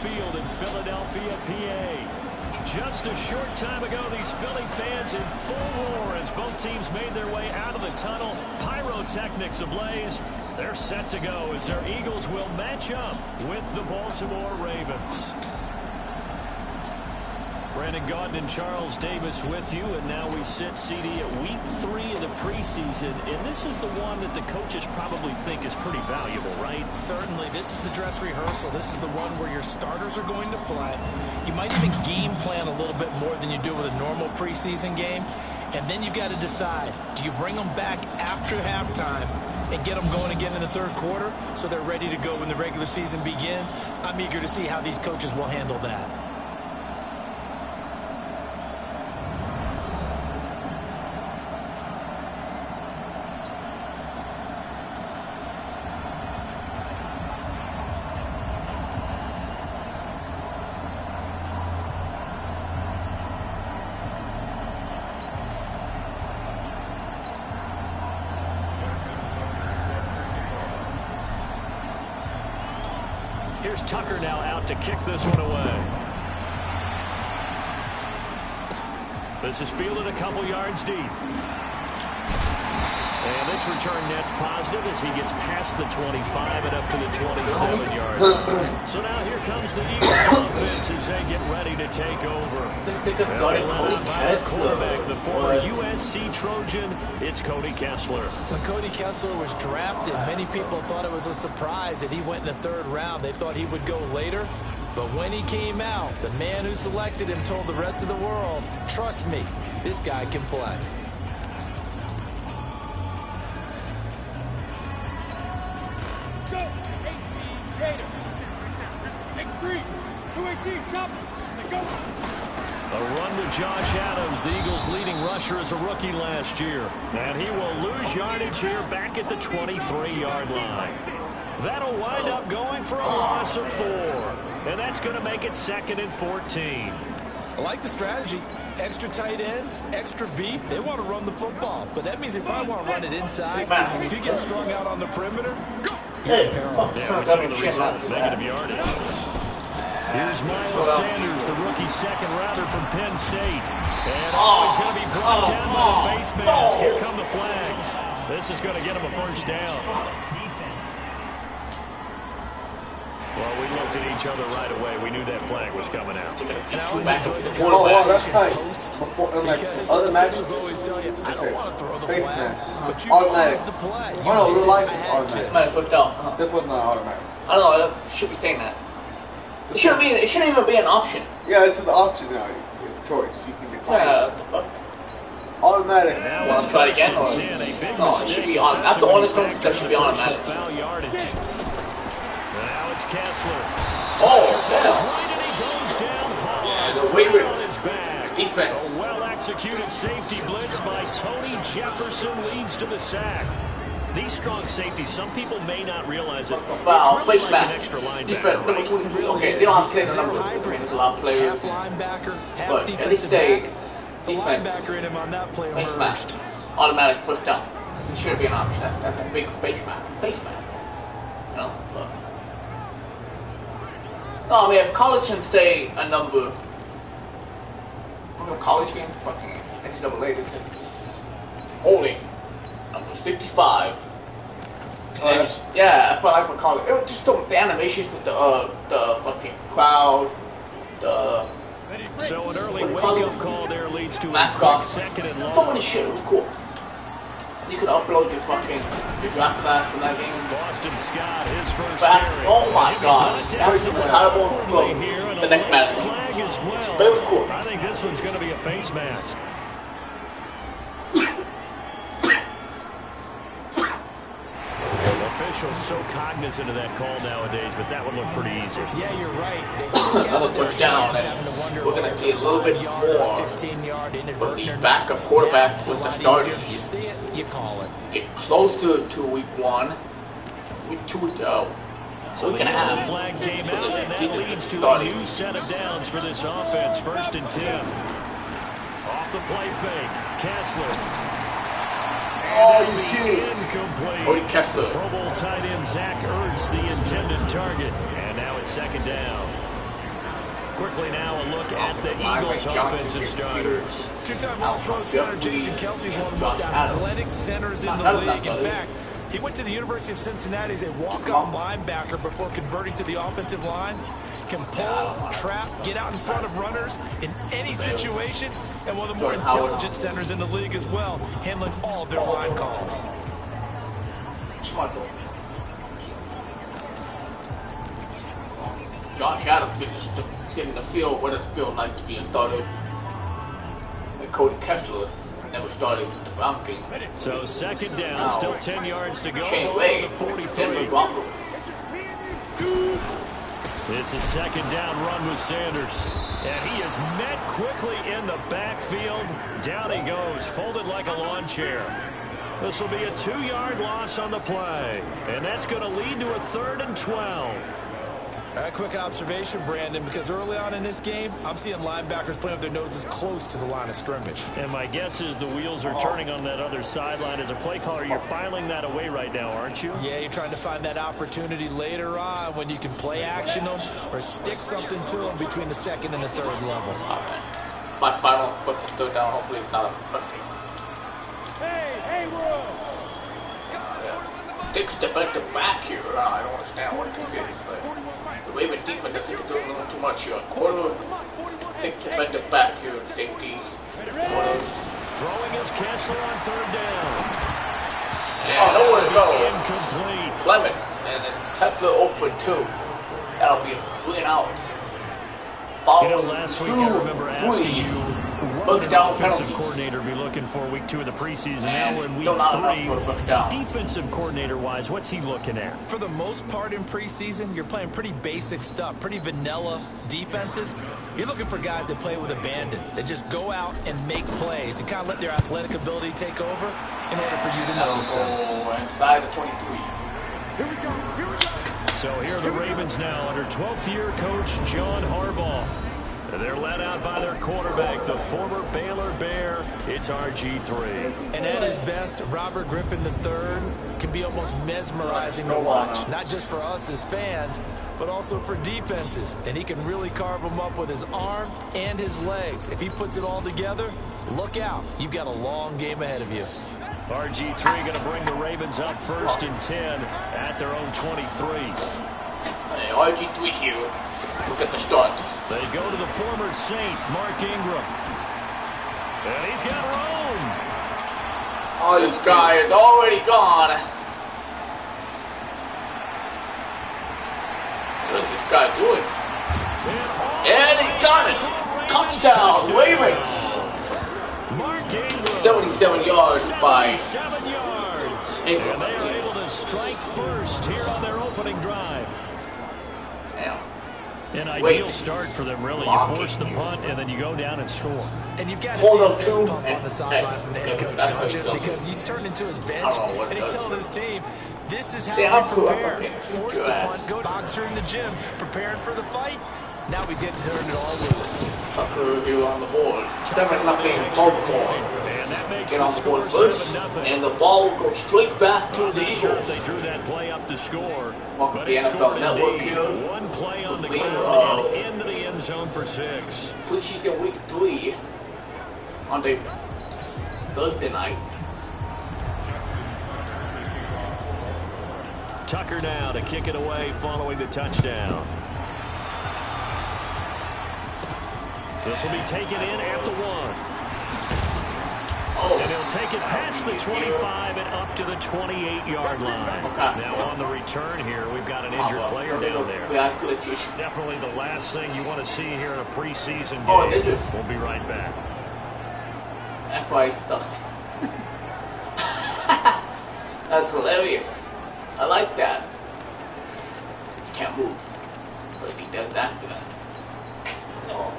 Field in Philadelphia, PA. Just a short time ago, these Philly fans in full roar as both teams made their way out of the tunnel. Pyrotechnics ablaze. They're set to go as their Eagles will match up with the Baltimore Ravens. Brandon Gaudin and Charles Davis with you, and now we sit, CD, at week 3 of the preseason, and this is the one that the coaches probably think is pretty valuable, right? Certainly. This is the dress rehearsal. This is the one where your starters are going to play. You might even game plan a little bit more than you do with a normal preseason game, and then you've got to decide, do you bring them back after halftime and get them going again in the third quarter so they're ready to go when the regular season begins? I'm eager to see how these coaches will handle that. Here's Tucker now out to kick this one away. This is fielded a couple yards deep. And this return net's positive as he gets past the 25 and up to the 27-yard line. So now here comes the Eagles offense as they get ready to take over. The quarterback, the former USC Trojan, it's Cody Kessler. When Cody Kessler was drafted, many people thought it was a surprise that he went in the third round. They thought he would go later. But when he came out, the man who selected him told the rest of the world, trust me, this guy can play. A run to Josh Adams, the Eagles' leading rusher as a rookie last year. And he will lose yardage here back at the 23-yard line. That'll wind up going for a loss of 4. And that's going to make it 2nd and 14. I like the strategy. Extra tight ends, extra beef. They want to run the football, but that means they probably want to run it inside. If you get strung out on the perimeter, you're in peril. Yeah, we saw the result, negative yardage. Here's Miles Sanders, the rookie second-rounder from Penn State. And he's going to be brought down by the face mask. Here come the flags. This is going to get him a first down. Well, we looked at each other right away. We knew that flag was coming out. And I always enjoy the that's tight. Because other matches always tell you, I don't want to throw the flag, but you caused the play. Oh, no, real life is automatic. This was not automatic. I don't know. It should be saying that. It shouldn't even be an option. Yeah, it's an option now. It's a choice. You can decline. Yeah, what the fuck? Automatic. You want to try it again? Or? No, it should be automatic. That's the only thing that should be automatic. Now it's Kessler. Oh, right, and he goes down hard. Yeah, the way on his back. Defense. A well-executed safety blitz by Tony Jefferson leads to the sack. These strong safeties, some people may not realize it. Wow, it's really face like an back. extra linebacker, Defense, right? okay, they don't have to say the number between a lot of players. But at least they defense. Face mask. Automatic first down. It should be an option. That's a big face mask. Face mask. You know? But, no, I mean, if college can say a number, from a college game, fucking NCAA, they say holding number 65. Yeah, I felt like for college, it was just the animations with the fucking crowd, the. So an early wake-up call there leads to a quick second and long. So many shit, it was cool. You could upload your draft class from that game. Boston Scott, his first Back, carry. oh my god, that's incredible from the next match. Flag as well. But it was cool. I think this one's going to be a face mask. Officials so cognizant of that call nowadays, but that one looked pretty easy. Yeah, you're right. Another push down, and we're going to see a little bit more of the backup quarterback with the starters. You see it, you call it. Get close to week 1. Week 2 is so week and a half. The flag came out, and that leads to a new set of downs for this offense. 1st and 10. Off the play fake, Kessler. Oh, you kidding? Incomplete. Cody Kessler. Pro Bowl tight end Zach Ertz, the intended target. And now it's 2nd down. quickly now a look at the Eagles' offensive starters. Two-time All-Pro center Jason Kelsey is one of the most athletic centers in the league. In fact, he went to the University of Cincinnati as a walk-on linebacker before converting to the offensive line. Can pull, trap, get out in front of runners in any situation, and one of the more intelligent centers in the league as well, handling all of their line calls. Josh Adams getting the feel what it feels like to be a starter. And Cody Kessler never started the Brown game. So second down, still 10 yards to go. Shane Ray, the 43. It's a second down run with Sanders. And he is met quickly in the backfield. Down he goes, folded like a lawn chair. This will be a 2-yard loss on the play. And that's going to lead to a 3rd and 12. A quick observation, Brandon, because early on in this game, I'm seeing linebackers playing with their noses close to the line of scrimmage. And my guess is the wheels are turning on that other sideline. As a play caller, you're filing that away right now, aren't you? Yeah, you're trying to find that opportunity later on when you can play action them or stick something to them between the 2nd and the 3rd level. My final quick 3rd down, hopefully it's not a first. Hey, Will! Sticks defensive back here. I don't understand what it is, but the Ravens defense, I think, is doing a little too much here. Corner, stick defensive back here, safety, corners. Throwing his Kessler on 3rd down. And nowhere to go. Incomplete. Clement, and then Kessler open too. That'll be a 3 and out. Last week I remember asking you what would an offensive coordinator be looking for week 2 of the preseason. Now we're in week 3. Defensive coordinator-wise, what's he looking at? For the most part in preseason, you're playing pretty basic stuff, pretty vanilla defenses. You're looking for guys that play with abandon, that just go out and make plays and kind of let their athletic ability take over in order for you to notice them. Inside the 23. Here we go. So here are the Ravens now under 12th-year coach John Harbaugh. They're led out by their quarterback, the former Baylor Bear. It's RG3. And at his best, Robert Griffin III can be almost mesmerizing to watch, not just for us as fans, but also for defenses. And he can really carve them up with his arm and his legs. If he puts it all together, look out. You've got a long game ahead of you. RG3 going to bring the Ravens up 1st and 10 at their own 23. Hey, RG3 here. Look at the start. They go to the former Saint, Mark Ingram. And he's got room. Oh, this guy is already gone. What is this guy doing? And he got it. Touchdown, Ravens. Mark Ingram. 77 yards by 7 yards. Ingram. And they are able to strike first here on their opening drive. Damn. An ideal start for them, really. You force the punt, and then you go down and score. And you've got to see a fist pump on the sideline from the head coach, don't you? Because he's turned into his bench, and he's telling his team, this is how you prepare. Force the punt, go boxer in the gym, preparing for the fight. Now we get to turn it all loose. Tucker here on the board. 7-0 Baltimore. Get on the board first, and the ball will go straight back to the Eagles. They drew that play up to score. Welcome to the NFL Network here. One play on the ground and into the end zone for 6. Preseason week 3 on the Thursday night. Tucker now to kick it away following the touchdown. This will be taken in at the 1. And he'll take it past the 25 and up to the 28-yard line. Now on the return here, we've got an injured player down there. Definitely the last thing you want to see here in a preseason game. We'll be right back. That's why he's stuck. That's hilarious. I like that. Can't move. But he does that for that. No.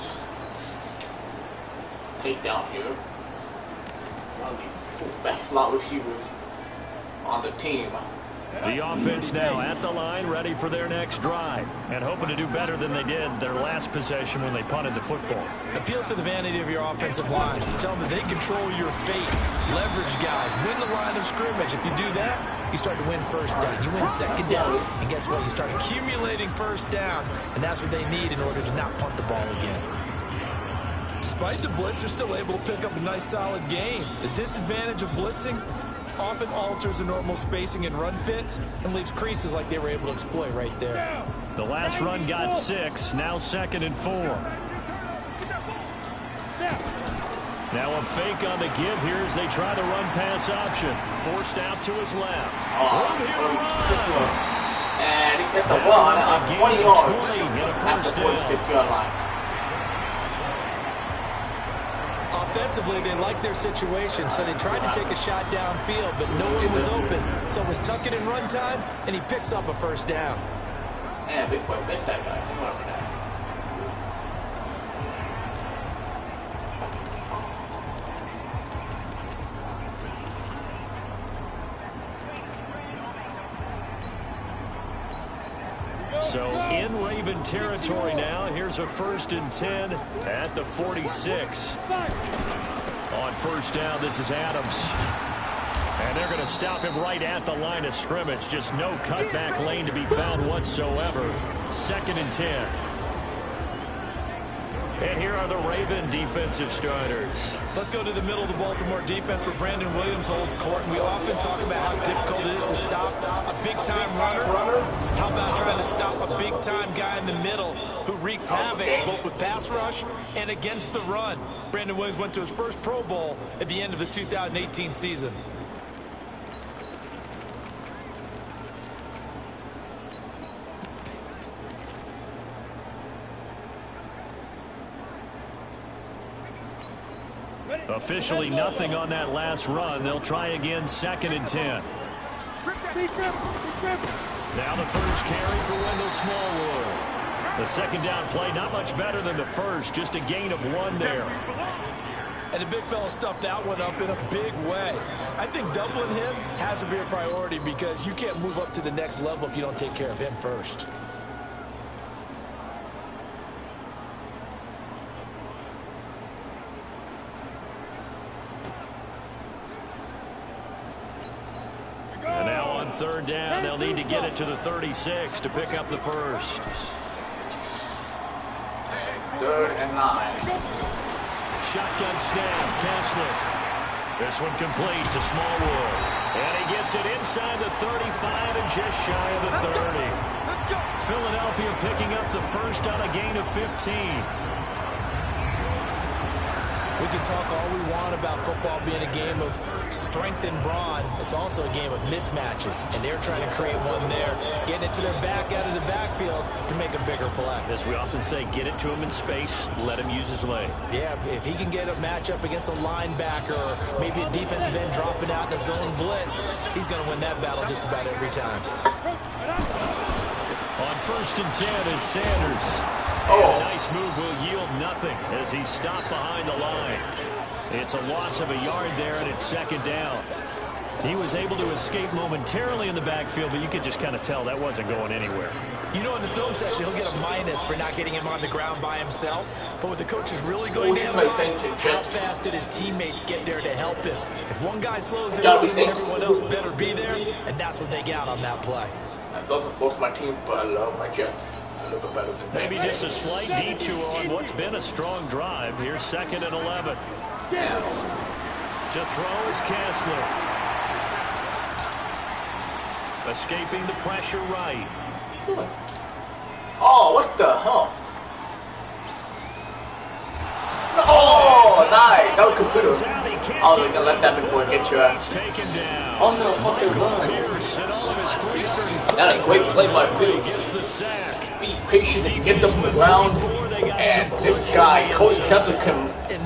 Take down here. One of the best slot receivers on the team. The offense now at the line, ready for their next drive, and hoping to do better than they did their last possession when they punted the football. Appeal to the vanity of your offensive line. Tell them that they control your fate. Leverage guys. Win the line of scrimmage. If you do that, you start to win first down. You win second down, and guess what? You start accumulating first downs, and that's what they need in order to not punt the ball again. Despite the blitz, they're still able to pick up a nice, solid game. The disadvantage of blitzing often alters the normal spacing and run fits and leaves creases like they were able to exploit right there. The last run got 6, now 2nd and 4. Now a fake on the give here as they try the run-pass option. Forced out to his left. And he gets a run on 20 yards at the 46-yard line. Offensively, they liked their situation, so they tried to take a shot downfield, but no one was open. So it was tuck it in run time, and he picks up a first down. Yeah, big boy, big that guy. Whatever that. So in Raven territory now. Here's a 1st and 10 at the 46. On first down, this is Adams. And they're going to stop him right at the line of scrimmage. Just no cutback lane to be found whatsoever. 2nd and 10. And here are the Raven defensive starters. Let's go to the middle of the Baltimore defense where Brandon Williams holds court. And we often talk about how difficult it is to stop a big-time runner. How about trying to stop a big-time guy in the middle who wreaks havoc both with pass rush and against the run? Brandon Williams went to his first Pro Bowl at the end of the 2018 season. Officially nothing on that last run. They'll try again, 2nd and 10. Now the first carry for Wendell Smallwood. The second down play, not much better than the first, just a gain of 1 there. And the big fella stuffed that one up in a big way. I think doubling him has to be a priority because you can't move up to the next level if you don't take care of him first. And now on 3rd down, they'll need to get it to the 36 to pick up the first. 3rd and 9. Shotgun snap, Kessler. This one complete to Smallwood. And he gets it inside the 35 and just shy of the 30. Philadelphia picking up the first on a gain of 15. We can talk all we want about football being a game of strength and brawn. It's also a game of mismatches, and they're trying to create one there, getting it to their back out of the backfield to make a bigger play. As we often say, get it to him in space, let him use his leg. Yeah, if he can get a matchup against a linebacker or maybe a defensive end dropping out in a zone blitz, he's going to win that battle just about every time. On 1st and 10, it's Sanders. Oh. And a nice move will yield nothing as he's stopped behind the line. It's a loss of a yard there, and it's 2nd down. He was able to escape momentarily in the backfield, but you could just kind of tell that wasn't going anywhere. You know, in the film session, he'll get a minus for not getting him on the ground by himself. But what the coach is really going to analyze, how fast did his teammates get there to help him? If one guy slows it up, everyone else better be there, and that's what they got on that play. Those are both my team, but I love my Jets. Better than maybe just a slight detour on what's been a strong drive. Here's 2nd and 11. Yeah. To throw is Kessler. Escaping the pressure right. Oh, what the hell? Oh, nice. That was computer. Oh, they're going to let that before get your ass. Taken down. On the fucking run. That's a great play by Pierce. Gets the sack. Be patient and get them to the ground. And this guy, Cody Kessler,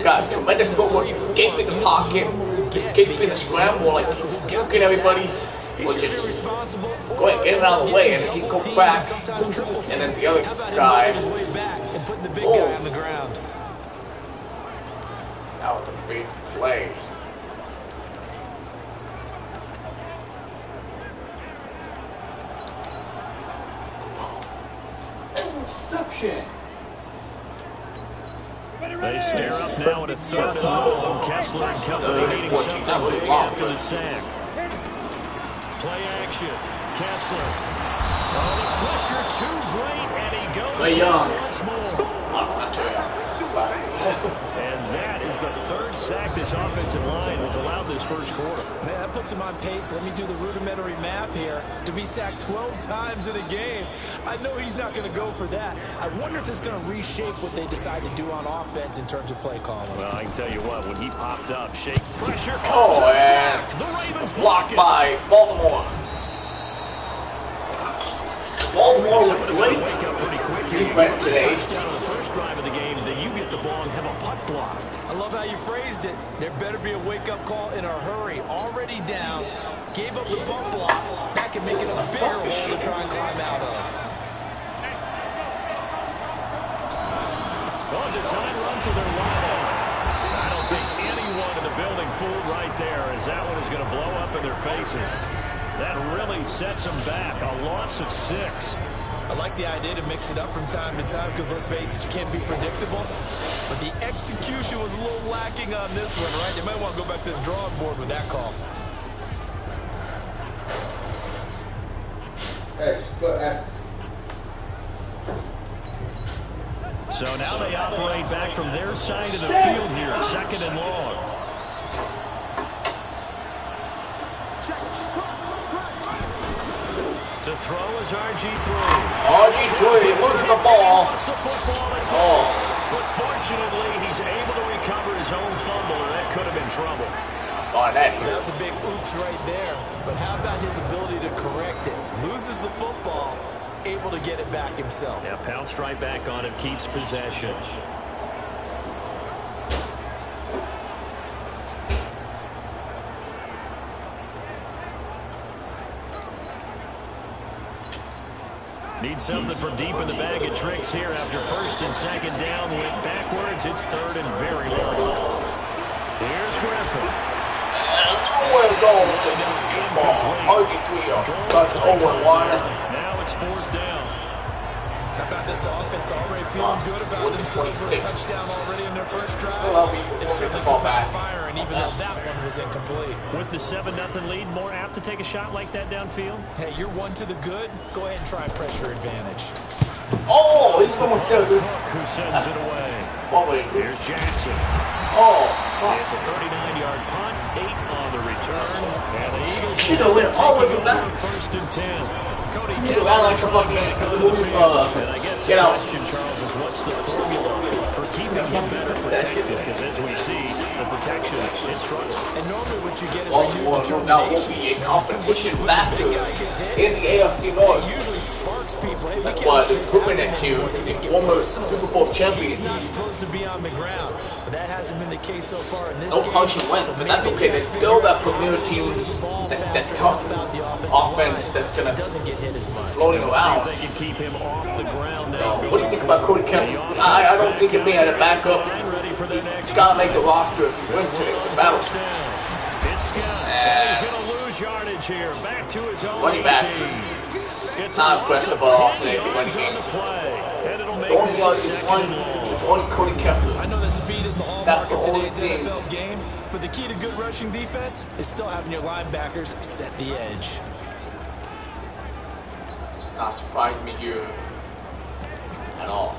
got tremendous footwork, escaping the pocket, escaping the scramble, like juking everybody. Or just go ahead, get him out of the way, and he goes back. And then the other guy. Oh. That was a big play. option. They stare up now at a 3rd and long. Kessler and company needing something big after the sack. Play action. Kessler. Oh, the pressure too great, and he goes down once more. Not too young. And that is the 3rd sack this offensive line has allowed this first quarter. Man, that puts him on pace. Let me do the rudimentary math here. To be sacked 12 times in a game, I know he's not going to go for that. I wonder if it's going to reshape what they decide to do on offense in terms of play calling. Well, I can tell you what, when he popped up, shake pressure. Oh, and the Ravens blocked by Baltimore. Baltimore with great defense today. Touchdown on the first drive of the game, then you get the ball and have a punt blocked. I love how you phrased it. There better be a wake-up call in a hurry. Already down, gave up the bump block. That can make it a bigger hole to try and climb out of. Well, design run for their wide. I don't think anyone in the building fooled right there, as that one is going to blow up in their faces. That really sets them back. A loss of 6. I like the idea to mix it up from time to time because, let's face it, you can't be predictable. But the execution was a little lacking on this one, right? You might want to go back to the drawing board with that call. Hey, go ahead. So now they operate back from their side of the field here, 2nd and long. To throw is RG3. RG3, look at the ball. Wants the football. It's But fortunately, he's able to recover his own fumble, or that could have been trouble. That was a big oops right there. But how about his ability to correct it? Loses the football, able to get it back himself. Yeah, pounced right back on it, keeps possession. Need something from deep in the bag of tricks here after 1st and 2nd down. Went backwards. It's 3rd and very long. Here's Griffin. Now it's 4th down. How about this offense already feeling good about themselves with a touchdown already in their first drive? It's certainly come back firing, even though that one was incomplete. With the 7-0 lead, more apt to take a shot like that downfield? Hey, you're 1 to the good. Go ahead and try and pressure advantage. Oh, he's almost there, dude. Who sends it away? Here's Jackson. Oh, it's a 39-yard punt, 8 on the return, and the Eagles you know, we're always back. 1st and 10. Cody You know, like Kessler and I guess the question, Charles, is what's the formula for keeping him better protected? Because as we see, the protection is struggling. And normally what you get is Baltimore now won't be a competition factor in the AFC North. It usually sparks people. Hey, That's why they're proving it to the former Super Bowl champion. He's not supposed to be on the ground, but that hasn't been the case so far in this No game. punching wins, but that's okay. There's still that premier team, that tough offense that's going to floating around. See if they can keep him off the ground now. What do you think about Cody Kessler? I don't think if they had a backup, he's got to make the roster if he wins today. The battle. It's Scott. He's going to lose yardage here. Back to his own Running back. It's not impressed about today. The only yard is one. Only Cody Kessler. I know the speed is the hallmark of today's NFL game, but the key to good rushing defense is still having your linebackers set the edge. Not surprised me here at all.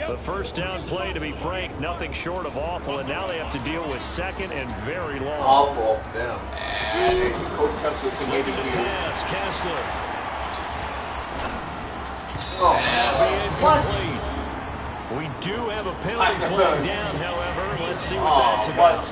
The first down play, to be frank, nothing short of awful, and now they have to deal with 2nd and very long. Awful, damn. And Coach Kessler can maybe do. Yes, Kessler. What? We do have a penalty flag down, however. Let's see what that's about.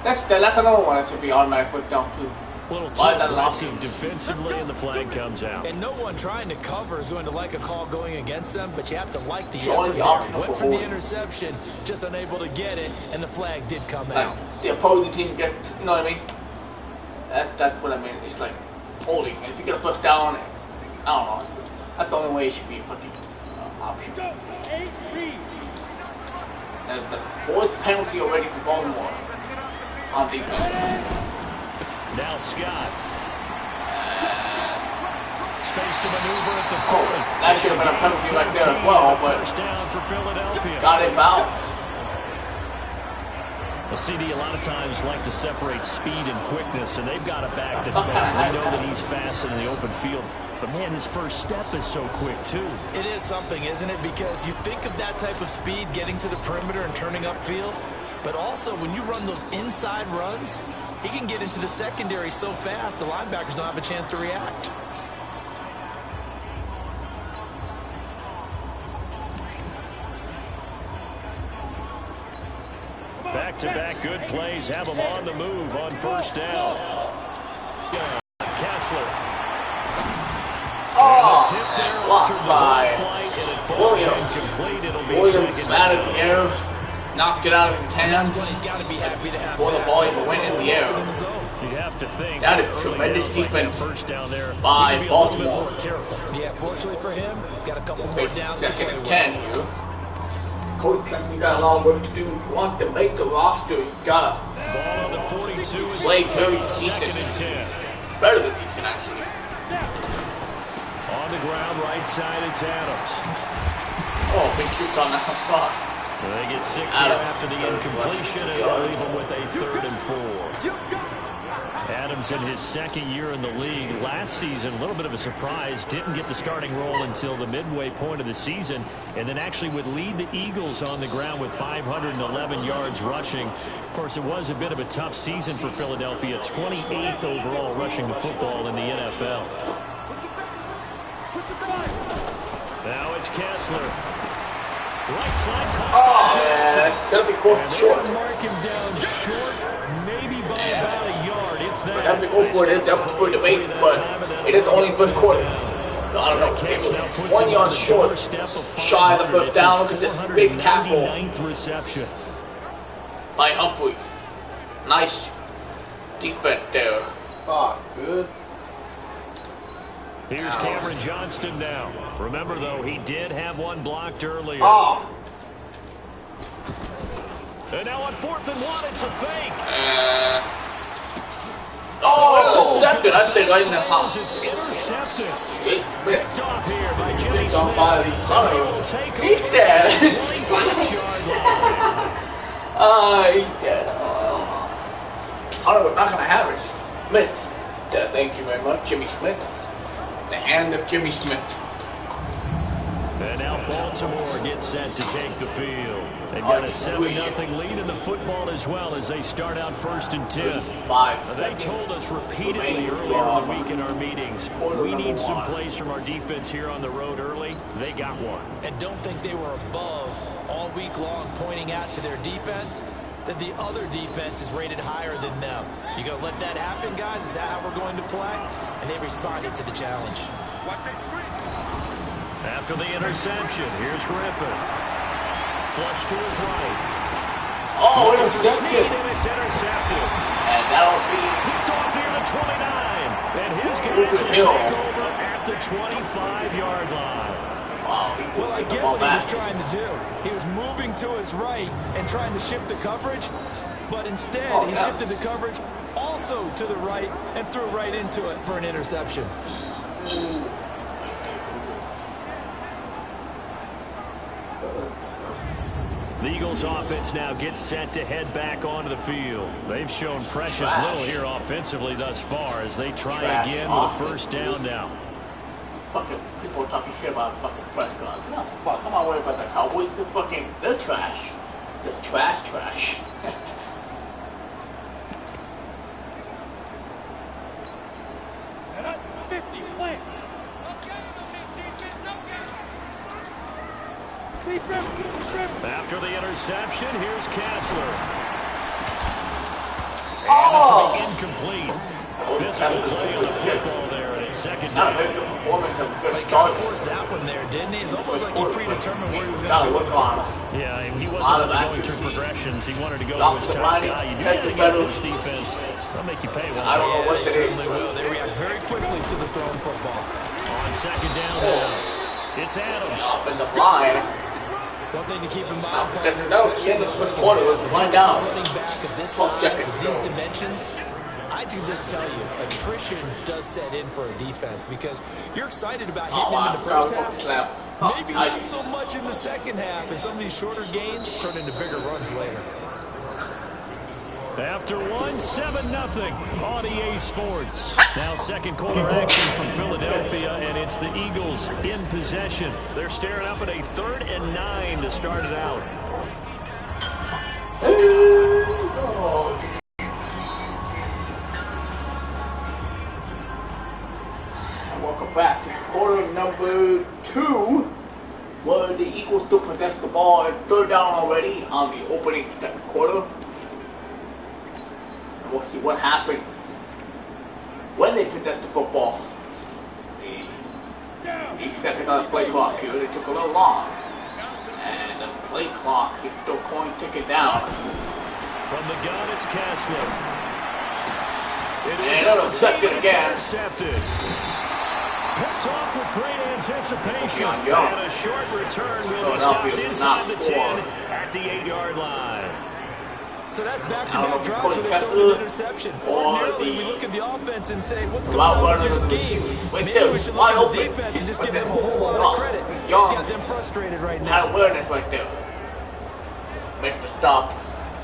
That's another one that should be automatic foot down too. A little too aggressive defensively, and the flag comes out. And no one trying to cover is going to like a call going against them, but you have to like the effort there. Went for the interception, just unable to get it, and the flag did come out. The opposing team get, you know what I mean? That's what I mean. It's like holding. And if you get a first down, I don't know. That's the only way it should be a fucking option. And the 4th penalty already for Baltimore on defense. Now Scott. space to maneuver at the 40. That should have been a penalty right there as well, but first down for Philadelphia. Got it out. Well, CD a lot of times like to separate speed and quickness, and they've got a back that's better. We know that he's fast in the open field, but man, his first step is so quick too. It is something, isn't it? Because you think of that type of speed getting to the perimeter and turning upfield, but also when you run those inside runs, he can get into the secondary so fast the linebackers don't have a chance to react. Back-to-back good plays have them on the move on first down. Kessler. Blocked by Williams. Out of the air. Knocked it out of his hand. He's got to be happy to have before the ball even went in the air. You have to think that is tremendous defense by Baltimore. Yeah, fortunately for him, got a couple more downs to play with. Here. Coach, we got a lot of work to do. If you want to make the roster, you gotta ball on the 42 is play very decent. Better than decent, actually. On the ground, right side, it's Adams. Oh, big kick on that spot. They get 6 here after the incompletion, and they'll leave them with a 3rd and 4. Adams in his second year in the league. Last season, a little bit of a surprise. Didn't get the starting role until the midway point of the season, and then actually would lead the Eagles on the ground with 511 yards rushing. Of course, it was a bit of a tough season for Philadelphia. 28th overall rushing the football in the NFL. Now it's Kessler. Right side. It's going to be close to short. Mark him down short, maybe by about a yard, if that. But have to go for it. That was for debate, but it is only first quarter. So I don't know. It was 1 yard short, shy of the first down. Look at this big tackle reception by Humphrey. Nice defense there. Good. Here's Cameron Johnston now. Remember, though, he did have one blocked earlier. And now on 4th and 1, it's a fake. Intercepted. I think right in the house. It's intercepted. Picked off here by Jimmy Smith. By the Hunter. Eat that. 26-yard line. Eat that. Hunter was not going to have it. Smith. Thank you very much, Jimmy Smith. The hand of Jimmy Smith. And now Baltimore gets set to take the field. They've got a 7-0 lead in the football as well as they start out 1st and 10. They told us repeatedly earlier in the week in our meetings, we need some plays from our defense here on the road early. They got one. And don't think they were above all week long pointing out to their defense that the other defense is rated higher than them. You gonna let that happen, guys? Is that how we're going to play? And they responded to the challenge. After the interception, here's Griffin. Flush to his right. Intercepted. And it's intercepted. And that'll be picked off near the 29. And his guys will take over at the 25-yard line. Wow. Well, I get what he was trying to do. He was moving to his right and trying to shift the coverage, but instead he shifted the coverage also to the right and threw right into it for an interception. The Eagles offense now gets set to head back onto the field. They've shown precious little here offensively thus far as they try again with a 1st down now. Fucking people talking shit about fucking Prescott. No, fuck, I'm not worried about the Cowboys. They're trash. They're trash. After the interception, here's Kessler. Incomplete. Physical play on the football there, and it's 2nd down. He got towards that one there, didn't he? It's almost like he predetermined where he was going to go. Yeah, he wasn't really going through progressions. He wanted to go to his top guy. You do that against this defense, they'll make you pay. I don't know what they certainly will. They react very quickly to the thrown football. On 2nd down now, it's Adams. Offensive line. One thing to keep in mind, partners, the end of the 1st quarter, let's wind down. Running back of this size, of these dimensions, I I can just tell you, attrition does set in for a defense because you're excited about hitting him in the first half. Maybe not so much in the second half, and some of these shorter gains turn into bigger runs later. After 7-0 on EA Sports. Now second quarter action from Philadelphia, and it's the Eagles in possession. They're staring up at a 3rd and 9 to start it out. Welcome back to quarter number 2, where the Eagles still possess the ball at 3rd down already on the opening second quarter. And we'll see what happens when they possess the football. The 8 seconds on the play clock here. They took a little long. And the play clock is still going to tick down. From the gun, it's Kessler. And intercepted again. Intercepted. Picked off with great anticipation. And a short return will be stopped inside the 10 at the 8-yard line. So that's back-to-back drives where they throw an interception. Ordinarily, we look at the offense and say, what's going on in this game? Maybe we should look at the defense and just give them a whole lot of credit. Got them frustrated right now. Had awareness right there. Make the stop.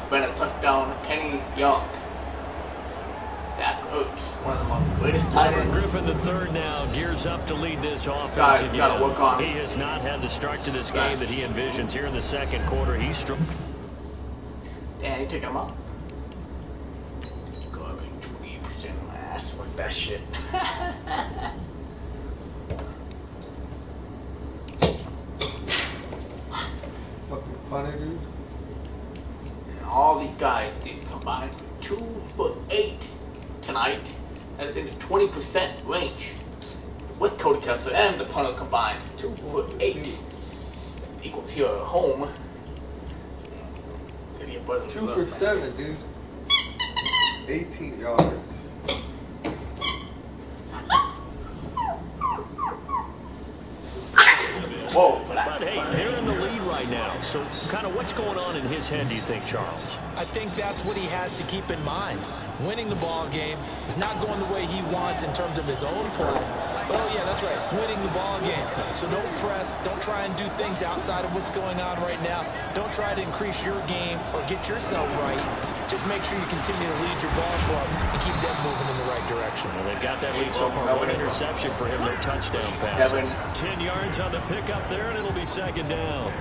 Been a touchdown. Kenny Young. Dak Ertz, one of the most greatest tight ends. Griffin III now gears up to lead this offense again. Gotta work on it. He has not had the start to this game that he envisions here in the second quarter. He's strong. Damn, you took him up. Garbage 20% of my ass with that shit. Fucking punter, dude. And all these guys did combine for 2'8" tonight. That's in the 20% range. With Cody Kessler and the punter combined, 2'8". Equals here at home. 2 for 7, dude. 18 yards. Whoa, but hey, they're in the lead right now. So kind of what's going on in his head, do you think, Charles? I think that's what he has to keep in mind. Winning the ball game is not going the way he wants in terms of his own play. But, oh, yeah, that's right, winning the ball game. So don't press. Don't try and do things outside of what's going on right now. Don't try to increase your game or get yourself right. Just make sure you continue to lead your ball club and keep them moving in the right direction. Well, they've got that lead so far. One interception for him, no touchdown pass. 10 yards on the pickup there, and it'll be second down.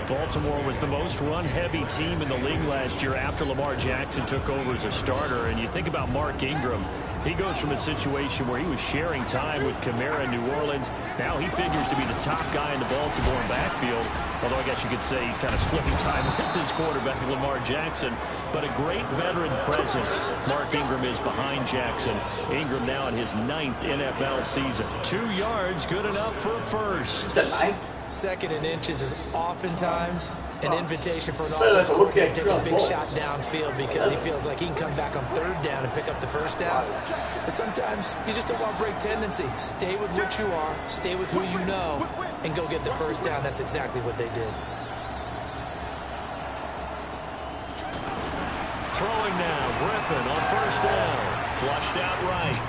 Baltimore was the most run-heavy team in the league last year after Lamar Jackson took over as a starter. And you think about Mark Ingram. He goes from a situation where he was sharing time with Kamara in New Orleans. Now he figures to be the top guy in the Baltimore backfield. Although I guess you could say he's kind of splitting time with his quarterback, Lamar Jackson. But a great veteran presence. Mark Ingram is behind Jackson. Ingram now in his 9th NFL season. 2 yards, good enough for first. The 9th? Second and inches is oftentimes an invitation for an offense coordinator to take a big shot downfield because he feels like he can come back on 3rd down and pick up the first down. But sometimes you just don't want to break tendency. Stay with what you are, stay with who you know, and go get the first down. That's exactly what they did. Throwing now, Griffin on first down. Flushed out right.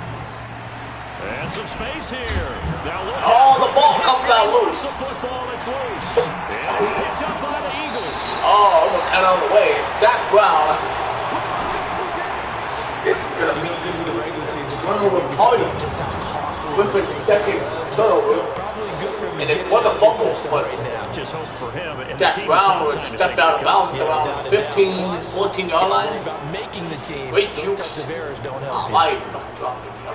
And some space here. Now look the ball comes out loose. The football, it's loose. And it's picked up by the Eagles. Oh, almost out on the way. Dak Brown. It's going to be this is the regular season. turnover party. Griffin second turnover. And it's for the fumble. But just hope for him. And Dak Brown was stepped out of bounds around 15, 14-yard line. Great juice. I'm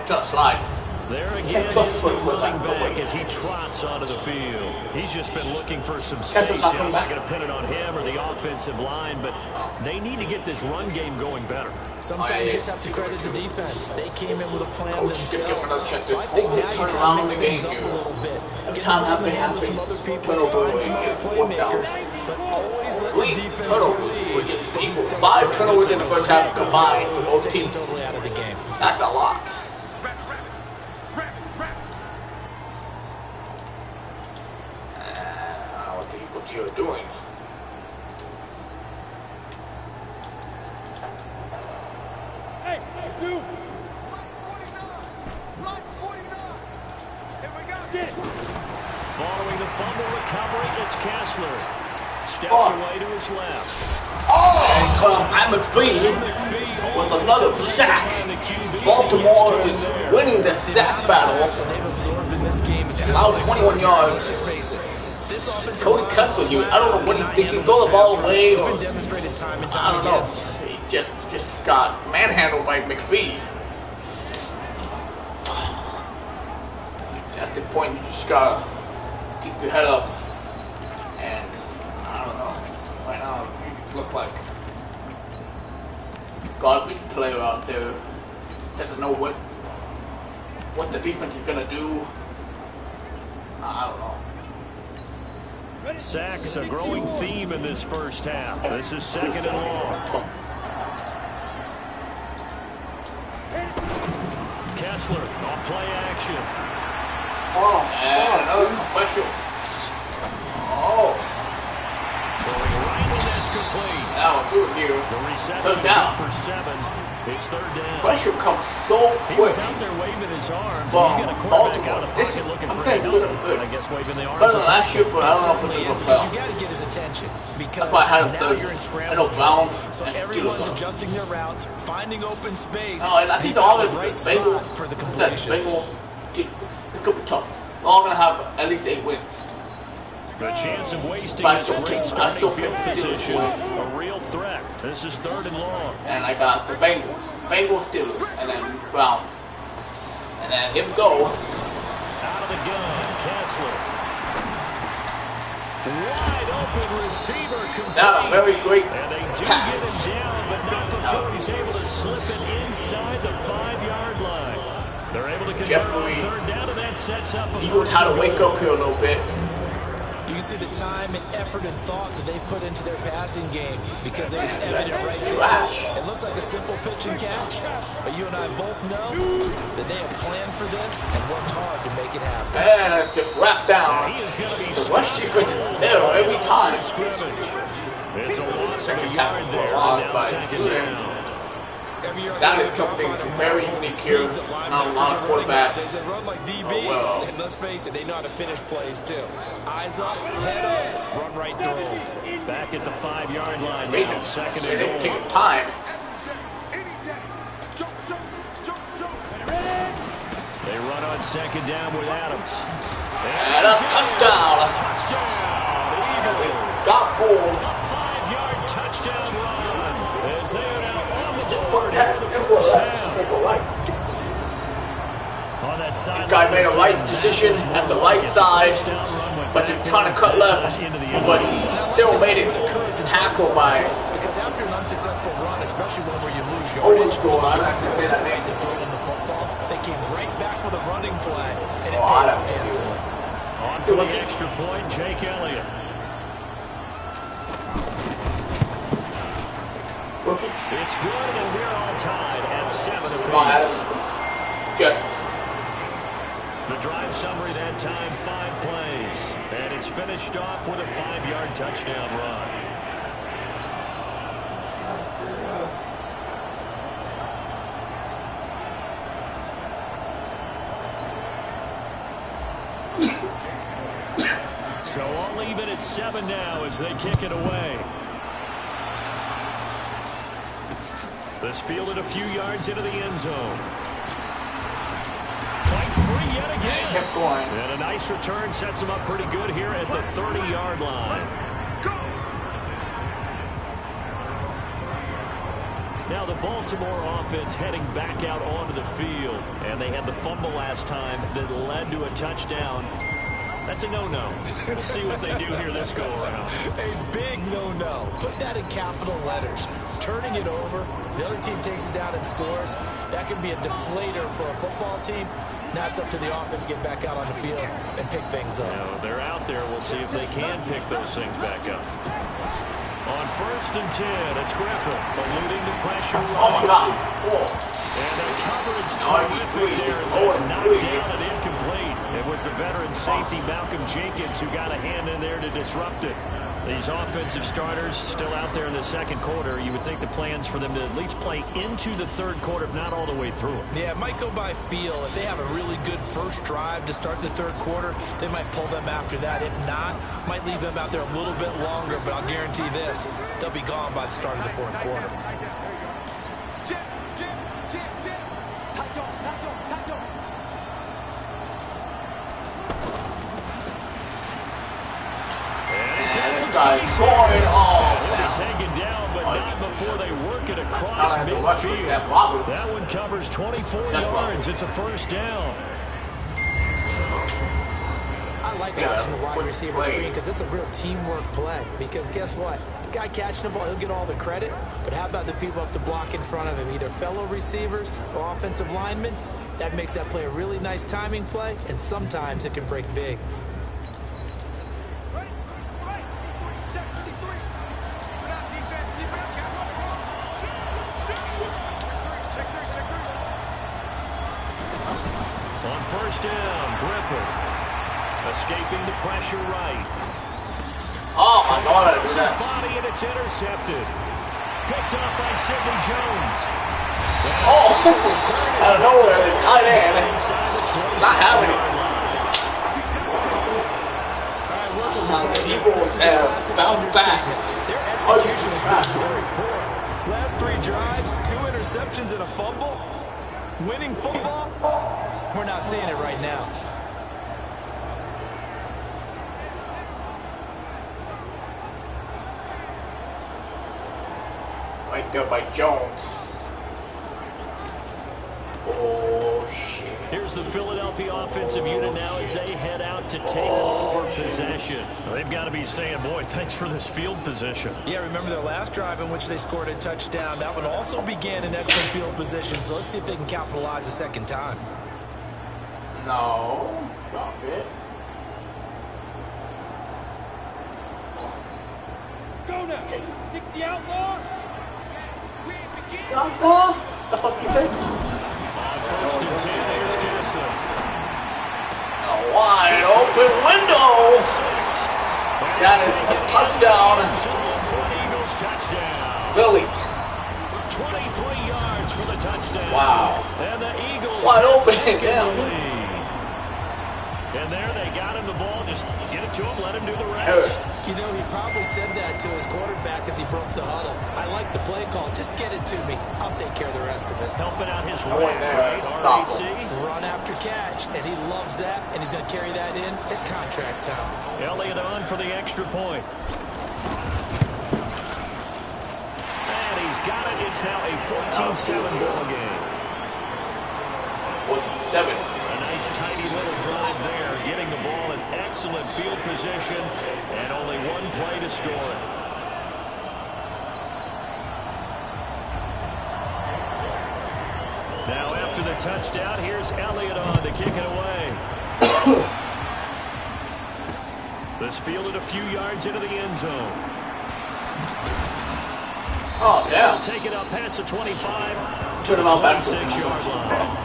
trying to slide. There again, he's the running back as he trots onto the field. He's just been looking for some space. I'm not going to pin it on him or the offensive line, but they need to get this run game going better. Sometimes you just have to credit the defense. They came in with a plan themselves. So I think now you try to mix things up a little bit. Get the ball in the hands of some other people, find some other playmakers, but always let the defense lead. 5 turnovers in the first half combined for both teams. Totally out of the game. That's a lot. What you're doing. Hey, 2. Following the fumble recovery, it's Kessler. Steps away to his left. And Pat McPhee with another sack. Baltimore is winning the sack battle. Allowed 21 yards. Cody Kessler, I don't know what he thinks. He throw the ball away, or I don't know. He just got manhandled by McPhee. At the point, you just gotta keep your head up, and I don't know. Right now, you look like a garbage player out there. Doesn't know what the defense is gonna do. I don't know. Sacks, a growing theme in this first half. This is 2nd and long. Kessler on play action. And another special. Throwing right when that's complete. That was good here. The reception down for 7. It's 3rd down. Pressure comes so He quick. was out there waving his arms. Well, And you got a quarterback out of the Baltimore, pocket looking I'm for gonna a do it help. good. I guess waving the arms. Better than last year, but I don't know if Certainly it's is, a because bell. you got to get his attention, because That's why I had a now third. you're in I scramble know trouble. bounds So and everyone's Steelers. adjusting their routes, finding open space. No, and I think the and other right Bengal spot for the completion. Bengal, it could be tough. We're all gonna have at least 8 wins. The chance of wasting But this great starting field position. win. A real threat. This is 3rd and long. And I got the Bengals, Steelers, and then Browns. And then here we go. Out of the gun, Kessler. Wide open receiver complete. That's a very great And they do pass. get him down, but not before he's able to slip it inside the 5-yard line. They're able to convert on Jeffrey, 3rd down, and that sets up a he knows how to wake up here a little bit. You can see the time and effort and thought that they put into their passing game, because it was evident right there. Trash. It looks like a simple pitch and catch, but you and I both know that they have planned for this and worked hard to make it happen. And just wrap down. He is going to be The rush defense error every time. scrimmage. It's a loss of a Second yard tackle there, for a and loss now by 2nd 2. down. That is something very unique here. Not a lot of quarterbacks. They run like DBs, well. and let's face it, they know how to finish plays too. Eyes up, head up, run right through them. Back at the 5-yard line They now, 2nd didn't and take goal. time. They run on 2nd down with Adams. And a touchdown. Eagles. Got fooled. A 5-yard touchdown run. As they are now on the Just board put here that in the in first the half. right. On that side, This guy made a right decision at the right side, but just trying to cut left. But he still made it tackle by Because after an unsuccessful run, especially one where you lose Owen yardage, School. I'm not going to say that name. to throw in the football, they came right back with a running play, and it Oh, I paid off don't- handsomely. On for the extra point, Jake Elliott. Rookie. It's good, and we're all tied at 7 Come on, apiece. Adam. Jets. The drive summary that time, 5 plays. And it's finished off with a 5-yard touchdown run. So I'll leave it at 7 now as they kick it away. This fielded a few yards into the end zone. Fights free yet again. Kept going. And a nice return sets him up pretty good here at the 30-yard line. Now the Baltimore offense heading back out onto the field. And they had the fumble last time that led to a touchdown. That's a no-no. We'll see what they do here this go-around. A big no-no. Put that in capital letters. Turning it over, the other team takes it down and scores. That can be a deflator for a football team. Now it's up to the offense to get back out on the field and pick things up. They're out there. We'll see if they can pick those things back up. On 1st and 10, it's Griffin eluding the pressure. Oh, my God. And the coverage Oh, terrific there as it's knocked down and incomplete. It was the veteran safety Malcolm Jenkins who got a hand in there to disrupt it. These offensive starters still out there in the second quarter. You would think the plans for them to at least play into the third quarter, if not all the way through it. Yeah, it might go by feel. If they have a really good first drive to start the third quarter, they might pull them after that. If not, might leave them out there a little bit longer, but I'll guarantee this, they'll be gone by the start of the fourth quarter. Going off. They'll be taken down, but not before they work it across midfield. That one covers 24 yards. It's a first down. I like watching the wide receiver screen because it's a real teamwork play. Because guess what? The guy catching the ball, he'll get all the credit. But how about the people up to block in front of him, either fellow receivers or offensive linemen? That makes that play a really nice timing play, and sometimes it can break big. On first down, Griffin escaping the pressure right. Oh my God! It's his body and it's intercepted. Picked up by Sidney Jones. Out of nowhere, the tight end. Not having it. The Eagles have bounced back. Their execution has been very poor. Last 3 drives, 2 interceptions and a fumble. Winning football, we're not seeing it right now. Right there by Jones. Oh, shit. Here's the Philadelphia offensive unit now as they head out to take over possession. They've got to be saying, boy, thanks for this field position. Yeah, remember their last drive in which they scored a touchdown. That one also began in excellent field position, so let's see if they can capitalize a second time. No, stop it. Go now, 60 outlaw. Doctor, the fuck you say? First and 10, here's Kessler. A wide open window. Got it, a touchdown. Eagles touchdown. Philly. 23 yards for the touchdown. Wow. And the Eagles Wide open, take the damn. lead. And there they got him the ball. Just get it to him, let him do the rest. You know, he probably said that to his quarterback as he broke the huddle. I like the play call. Just get it to me. I'll take care of the rest of it. Helping out his went there. Stop RAC. Run after catch, and he loves that, and he's going to carry that in at contract time. Elliott on for the extra point. And he's got it. It's now a 14-7 ball game. 14-7. A nice tidy little drive there, getting the ball in excellent field position, and only one play to score it. Now after the touchdown, here's Elliott on to kick it away. This fielded a few yards into the end zone. Oh, yeah. They'll take it up past the 25 to Turn the him out back. 26-yard line.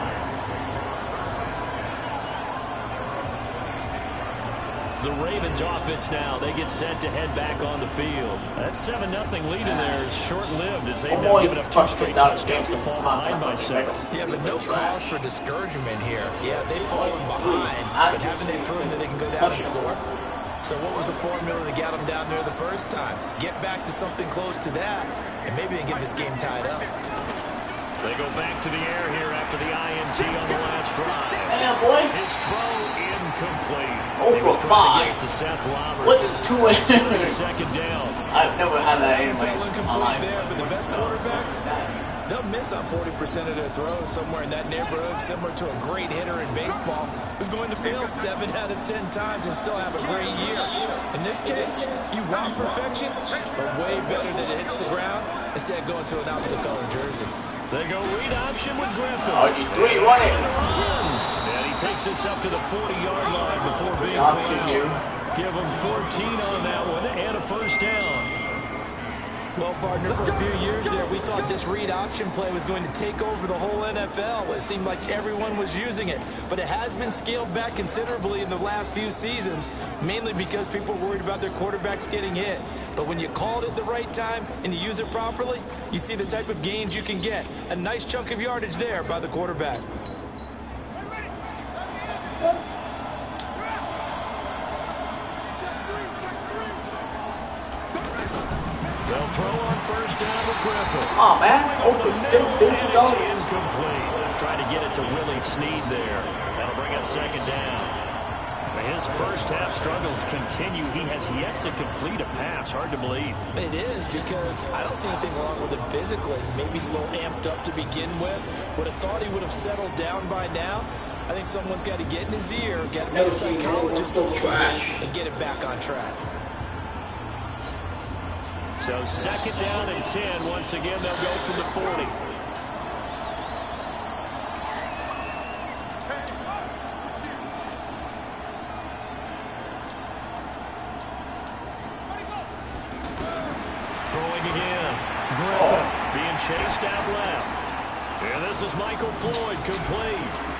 The Ravens offense now, they get set to head back on the field. That 7-0 lead in there is short-lived as they've now given up 2 straight touchdowns to fall behind by 7. Yeah, but no cause for discouragement here. Yeah, they've fallen behind, but haven't they proven that they can go down and score? So what was the formula that got them down there the first time? Get back to something close to that, and maybe they can get this game tied up. They go back to the air here after the INT on the last drive. Yeah, boy. His throw incomplete. Oh, He was for trying to get five. it to Seth Roberts. What's 2 The second down. I've never had that It's anyway. all incomplete there, but the best quarterbacks, they'll miss on 40% of their throws somewhere in that neighborhood, similar to a great hitter in baseball who's going to fail 7 out of 10 times and still have a great year. In this case, you want perfection, but way better that it hits the ground instead of going to an opposite-colored jersey. They go read option with Griffin. RG3 running. And he takes us up to the 40-yard line before being Option cleared here. out. Give him 14 on that one and a first down. Well, partner, for a few years there, we thought this read option play was going to take over the whole NFL. It seemed like everyone was using it, but it has been scaled back considerably in the last few seasons, mainly because people were worried about their quarterbacks getting hit. But when you call it at the right time and you use it properly, you see the type of gains you can get. A nice chunk of yardage there by the quarterback. They'll throw on first down with Griffin. Oh, man. Open 6, incomplete. Trying to get it to Willie Snead there. That'll bring up second down. His first half struggles continue. He has yet to complete a pass. Hard to believe. It is, because I don't see anything wrong with him physically. Maybe he's a little amped up to begin with. Would have thought he would have settled down by now. I think someone's got to get in his ear, got to be a psychologist a little bit, and get it back on track. So second down and 10. Once again, they'll go from the 40. Throwing again. Griffin being chased out left. And this is Michael Floyd, complete.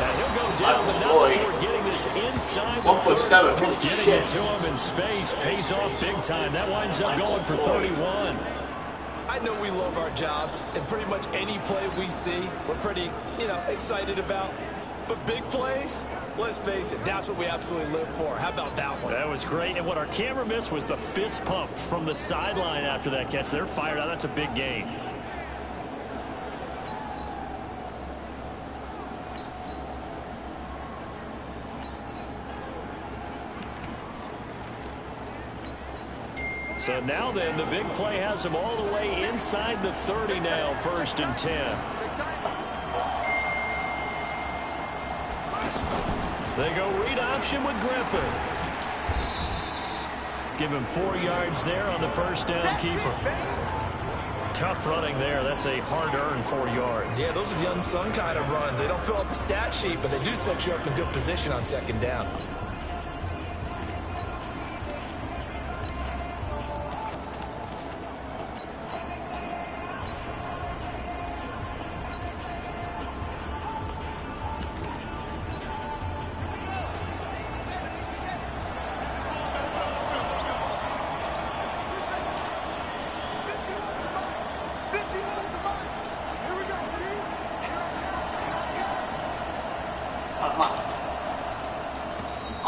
And he'll go down, but not before getting this inside. 1.7. Holy getting shit. it to him in space pays off big time. That winds up going for 31. I know we love our jobs, and pretty much any play we see, we're pretty, excited about. But big plays, let's face it, that's what we absolutely live for. How about that one? That was great, and what our camera missed was the fist pump from the sideline after that catch. They're fired out. That's a big gain. So now then, the big play has them all the way inside the 30 now, first and 10. They go read option with Griffin. Give him 4 yards there on the first down keeper. Tough running there. That's a hard-earned 4 yards. Yeah, those are the unsung kind of runs. They don't fill up the stat sheet, but they do set you up in good position on second down.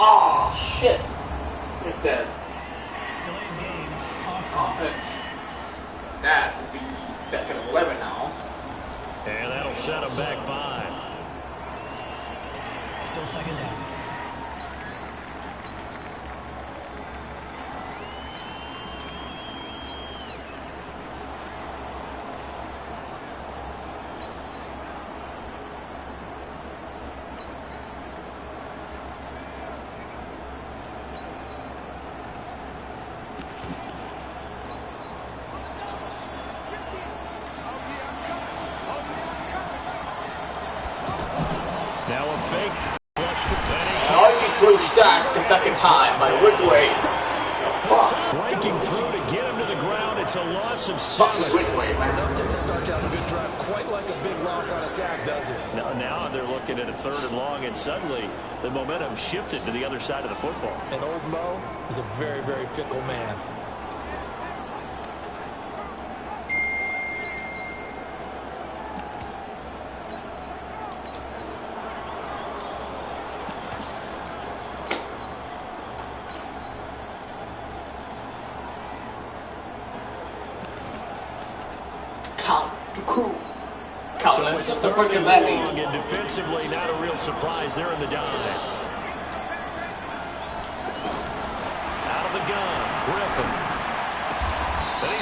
Oh, shit. Look at that. Delayed game, offense. That would be back at 11 now. And that'll set them back 5. Still second down. Now a fake. And all you do is sack the second time by Ridgeway. Breaking through to get him to the ground. It's a loss of Fucking 7. Ridgeway, man. That takes a start down a good drive, quite like a big loss on a sack, does it? Now they're looking at a 3rd and long, and suddenly the momentum shifted to the other side of the football. And old Mo is a very, very fickle man. So it's 3rd and long, and defensively not a real surprise there in the dive. Out of the gun, Griffin.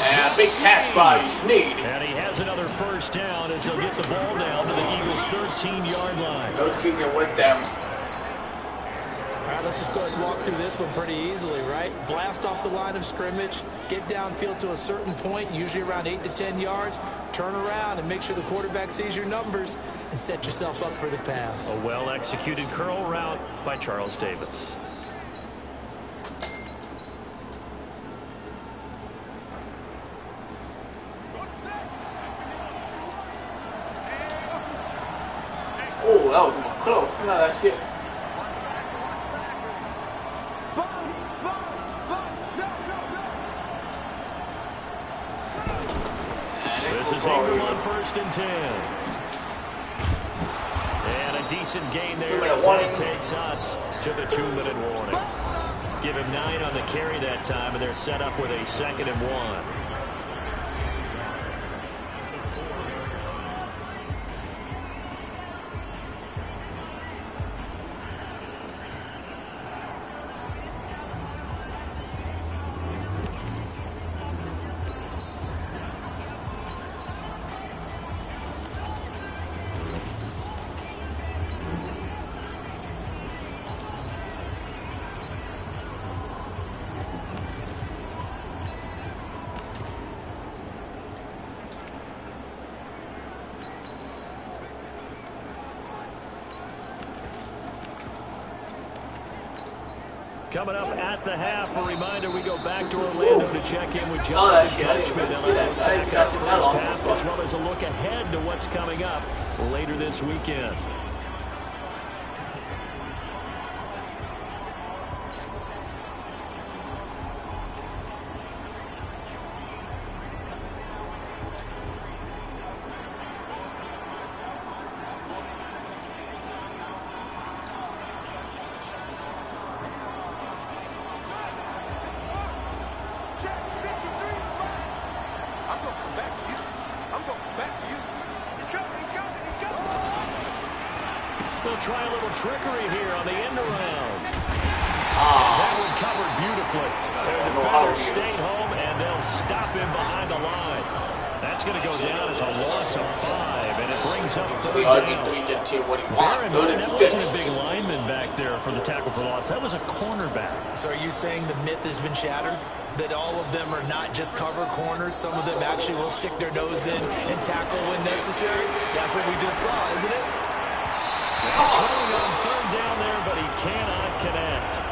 And a big catch by Snead. And he has another first down as he'll get the ball down to the Eagles' 13-yard line. No season with them. All right, let's just go ahead and walk through this one pretty easily, right? Blast off the line of scrimmage, get downfield to a certain point, usually around 8 to 10 yards, turn around and make sure the quarterback sees your numbers and set yourself up for the pass. A well-executed curl route by Charles Davis. No, that shit. This is Ingram on 1st and 10. And a decent gain there as it takes us to the 2-minute warning. Give him 9 on the carry that time, and they're set up with a 2nd and 1. Coming up at the half, a reminder, we go back to Orlando to check in with Jonathan Coachman and look back at the first half, as well as a look ahead to what's coming up later this weekend. Try a little trickery here on the end around. That one covered beautifully. Their defenders stayed home, and they'll stop him behind the line. That's going to go down as a loss of 5, and it brings up 3rd down. That wasn't a big lineman back there for the tackle for loss. That was a cornerback. So are you saying the myth has been shattered? That all of them are not just cover corners? Some of them actually will stick their nose in and tackle when necessary? That's what we just saw, isn't it? Throwing on 3rd down there, but he cannot connect.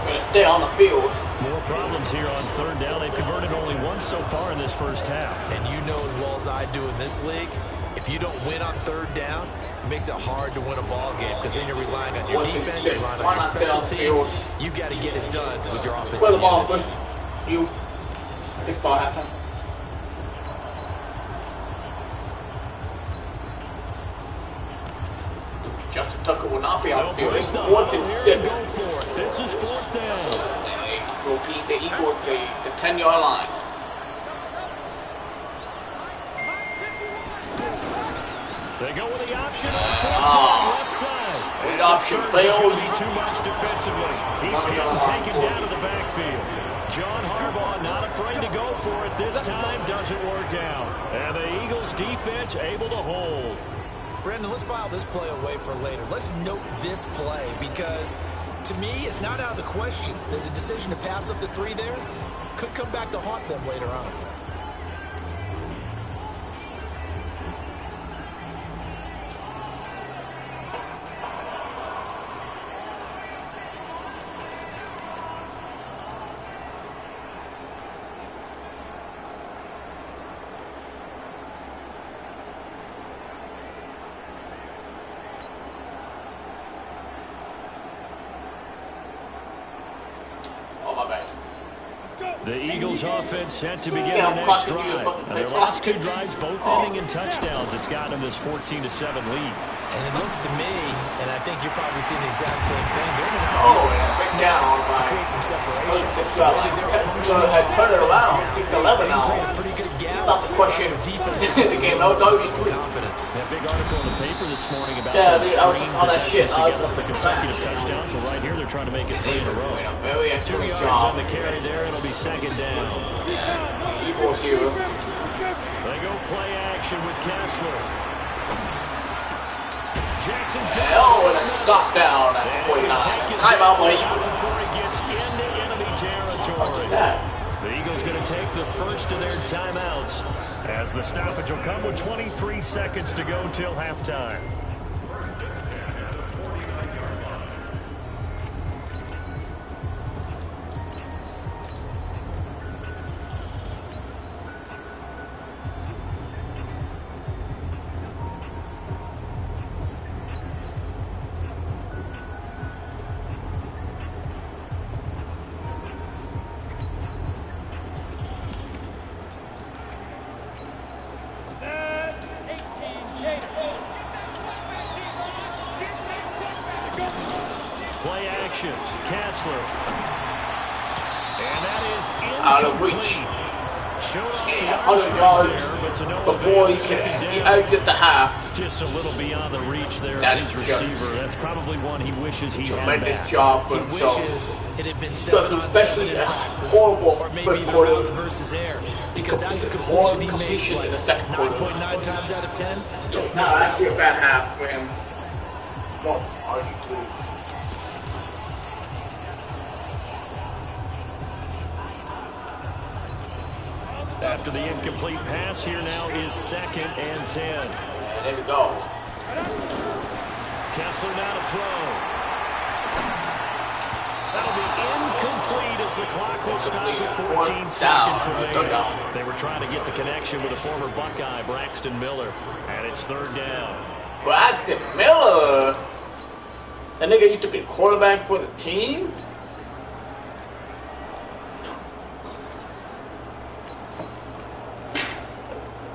Going to stay on the field. More problems here on 3rd down. They've converted only once so far in this first half. And you know as well as I do in this league, if you don't win on 3rd down, it makes it hard to win a ball game because then you're relying on your defense, you're relying on your special teams. You've got to get it done with your offensive unit. Ball unit. You. Big ball halftime. Justin Tucker will not be on the field. It's 4th and 6. This is 4th down. They equal the 10-yard line. They go with the option on 4th down, left side. The option failed. Be too much defensively. He's getting taken down to the backfield. John Harbaugh not afraid to go for it this time. Doesn't work out. And the Eagles defense able to hold. Brandon, let's file this play away for later. Let's note this play because, to me, it's not out of the question that the decision to pass up the 3 there could come back to haunt them later on. The Eagles offense set to begin the next drive. And their last 2 drives both ending in touchdowns. It's gotten them this 14-7 lead. And it looks to me, and I think you're probably seeing the exact same thing, they're going to create some separation. Turn it around. 6-11 now. Pretty good gap. Not the question. The game, no, confidence. That big article in the paper this morning about those string possessions together for consecutive touchdowns. So right here, they're trying to make it 3 in a row. 2 yards on the carry there. It'll be 2nd down. Equals here. They go play action with Kessler. Jackson's got and a stop down at 49. Timeout, buddy. Before he gets into enemy territory. The Eagles going to take the first of their timeouts as the stoppage will come with 23 seconds to go till halftime. Play action. Kessler. And that is out of reach. Showed off the 100 yards there, but to no before he exit the half. Just a little beyond the reach there of his receiver. That's probably one he wishes he had back. Tremendous job for himself. It had been 7-on-7 in practice, horrible or maybe even routes versus air. Because that's a completion he made like 9.9 times out of 10. Just not actually a bad half for him. No, RG3. After the incomplete pass, here now is 2nd and 10. And there we go. Kessler now to throw. That'll be incomplete as the clock will stop at 14 seconds remaining. They were trying to get the connection with a former Buckeye, Braxton Miller. And it's 3rd down. Braxton Miller? That nigga used to be quarterback for the team?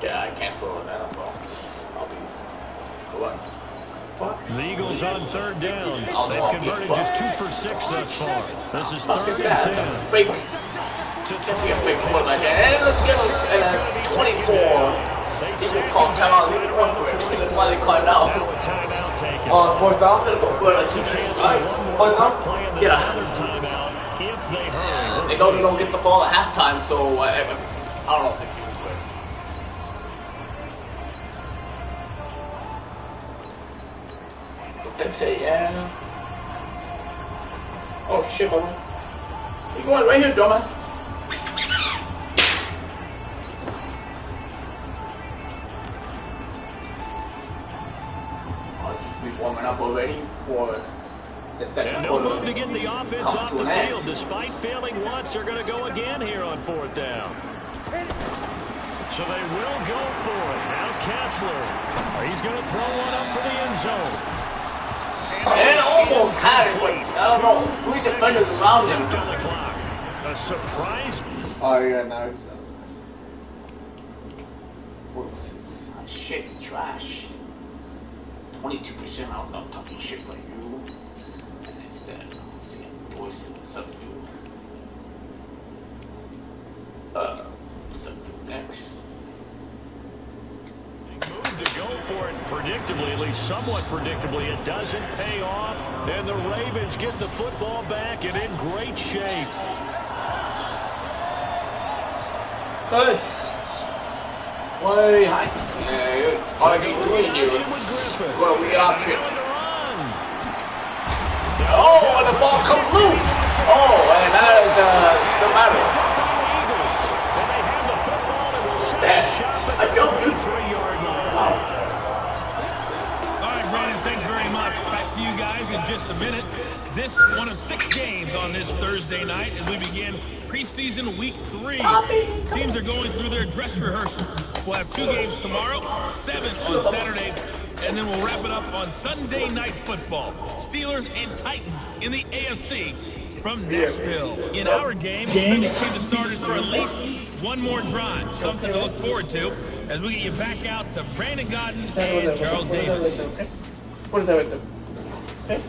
Yeah, I can't throw an NFL. I'll be... What? Fuck. The Eagles on 3rd down. They've converted just 2 for 6 thus far. This is 3rd and 10. Fake. Just be a fake quarterback. And let's get him 24. People call timeout. Leave it one for it. That's why they call it now. Now a timeout taken. Fourth down? I'm gonna go for it. That's a chance for one more Fourth down? play and then another timeout if they hurry. They don't get the ball at halftime, so I don't know if they can do it. They say, yeah. Oh shit, brother. You going right here, dumbass. Warming up already for the second and no move to get the offense off the field. Despite failing once, they're going to go again here on 4th down. So they will go for it. Now Kessler. He's going to throw one up for the end zone. And almost had it, but I don't know. 3 defenders around him. On the clock. A surprise. Oh, yeah, now it's... Shit, trash. 22%. I'm not talking shit for you. And instead, boys in the subfield. Subfield next. Move to go for it predictably, at least somewhat predictably. It doesn't pay off, and the Ravens get the football back and in great shape. Good. Way high. RG3 you. What a weird option. Oh, and the ball comes loose. Oh, and that is the matter. I jumped you. All right, Brandon, thanks very much. Back to you guys in just a minute. This one of 6 games on this Thursday night as we begin preseason week 3. Teams are going through their dress rehearsals. We'll have 2 games tomorrow, 7 on Saturday, and then we'll wrap it up on Sunday Night Football. Steelers and Titans in the AFC from Nashville. In our game, expect to see the starters for at least one more drive. Something to look forward to as we get you back out to Brandon Godden and Charles Davis. What is that with them? Okay.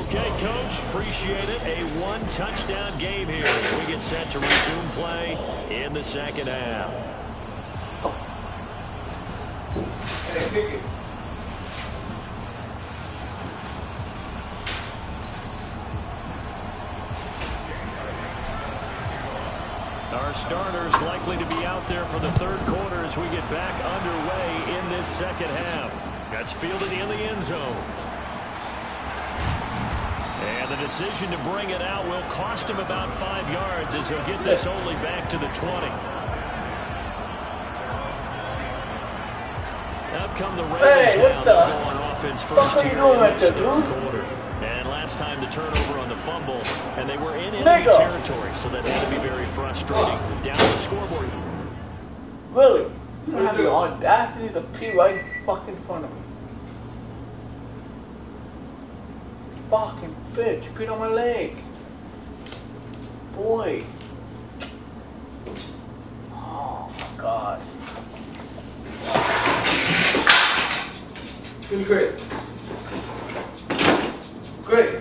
Okay, Coach, appreciate it. A 1-touchdown game here as we get set to resume play in the second half. Our starters likely to be out there for the 3rd quarter as we get back underway in this second half. That's fielded in the end zone. And the decision to bring it out will cost him about 5 yards as he'll get this only back to the 20. Up come the Ravens now. They'll go on offense first here in this 3rd quarter. And last time the turnover on the fumble, and they were in enemy territory, so that had to be very frustrating. Down the scoreboard. Really? You don't have the audacity to pee right in fucking front of me. Fucking bitch, you peed on my leg. Boy. Oh my god. God. Good grade. Great.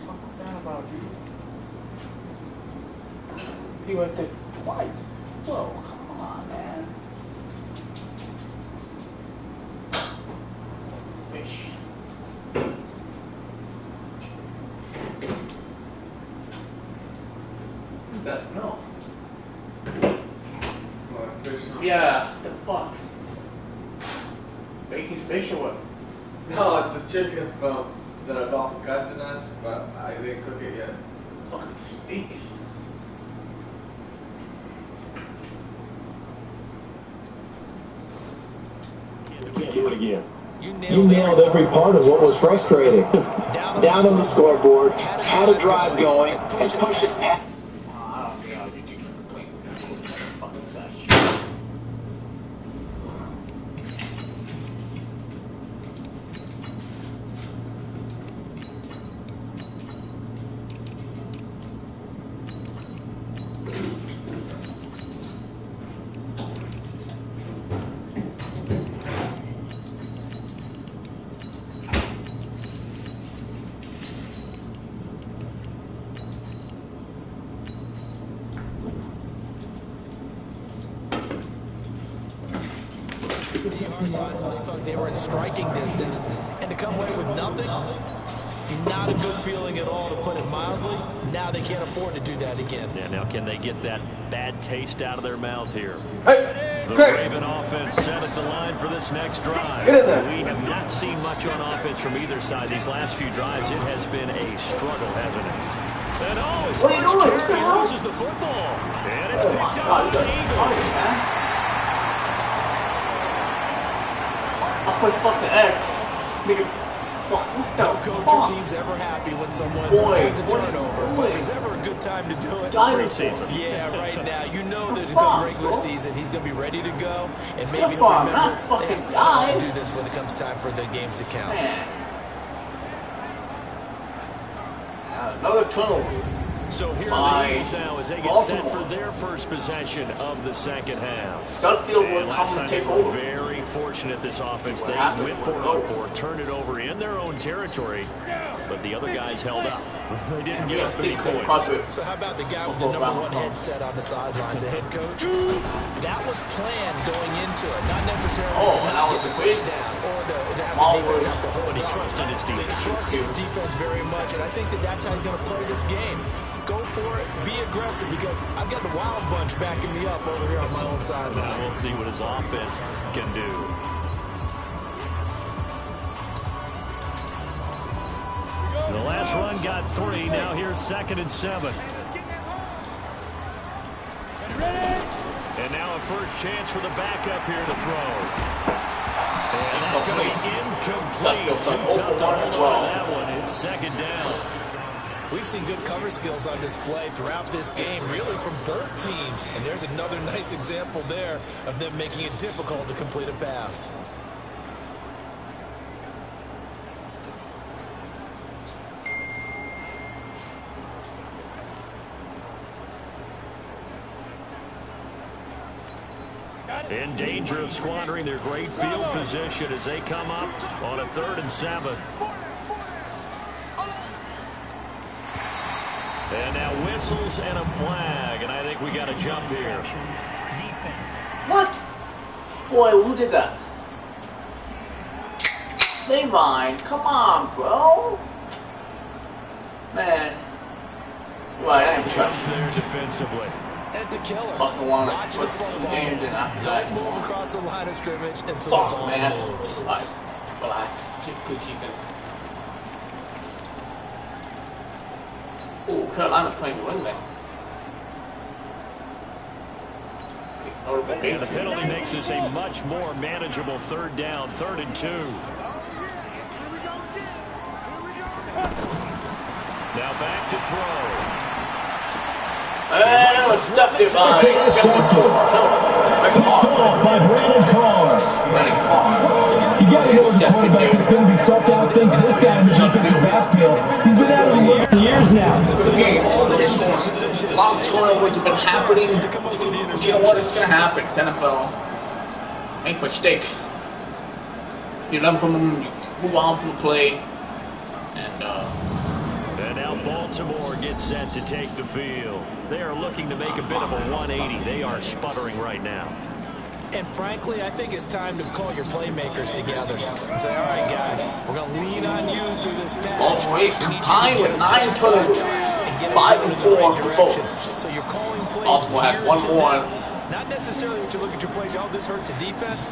What's that about you? He went to twice. Whoa, come on, man. Fish. What's that smell? Yeah, the fuck? Bacon fish or what? No, the chicken from that I bought from Cardenas, but I didn't cook it yet. Fucking stinks. Do it again. You nailed every part of what was frustrating. Down on the scoreboard, had a drive going, and pushed it past. I don't think I'll be too complete. Fucking trash. So they thought they were in striking distance, and to come away with nothing, not a good feeling at all, to put it mildly. Now they can't afford to do that again. Yeah, now can they get that bad taste out of their mouth here? Hey, The great. Raven offense set at the line for this next drive. Get in there. We have not seen much on offense from either side. These last few drives, it has been a struggle, hasn't it? And oh, his What are you first doing? What the carry hell? loses the football. And it's Oh my picked up God, by the Eagles. man. I'll push fucking X. Nigga, fuck, what the No coach or team's ever happy when someone has a turnover, but there's ever a good time to do it. Preseason. Yeah, right now. You know that Fuck, come regular bro. season, he's going to be ready to go, and maybe Come he'll on, remember not fucking hey, I die. do this when it comes time for the games to count. Man. Another turnover. So here By are the Eagles now as they get set Baltimore. for their first possession of the second half. Sudfield And will last come time and take they were over. very fortunate, this offense. What They happened? went for it on 4, turned it over in their own territory, but the other guys held up. They didn't give up any points. So how about the guy with the #1 headset on the sidelines, the head coach? That was planned going into it, not necessarily to and that not was get the the first big down or to have small the defense word. have to hold But he up. trusted his They defense. trusted his defense very much, and I think that that's how he's going to play this game. Go for it, be aggressive, because I've got the wild bunch backing me up over here on my own Now sideline. we'll see what his offense can do. The last run got 3. Now here's 2nd and 7. And now a first chance for the backup here to throw. And that's going to be incomplete. Too tough to hold on to that one. It's 2nd down. We've seen good cover skills on display throughout this game, really from both teams. And there's another nice example there of them making it difficult to complete a pass. In danger of squandering their great field position as they come up on a 3rd and 7. And now whistles and a flag, and I think we got a jump here. What? Boy, who did that? Levi, come on, bro. Man. Right, I am Jump trust. there defensively. And it's a killer. Fucking want to Watch the put front some ball. games in after that. Don't move across the line of scrimmage until the Fuck, ball man. moves. Alright, relax. Good chicken. Ooh, Carolina's playing the wing now. And the penalty makes this a much more manageable 3rd down, 3rd and 2. Now back to throw. And let's step it by. You gotta know as a quarterback, it's gonna be tough to outthink this guy in the defensive backfield. He's been out of the league for years now. Good game. long turnovers have been happening. You know what? It's gonna happen. It's NFL. Make mistakes. You learn from them. You move on from the play. And now Baltimore gets set to take the field. They are looking to make a bit of a 180. They are sputtering right now. And frankly, I think it's time to call your playmakers together and say, all right, guys, we're going to lean on you through this patch. Baltimore combined with 9 turnovers, 5 and 4 for both. So you're calling plays. Baltimore had one more. Not necessarily that you look at your plays, oh, this hurts the defense.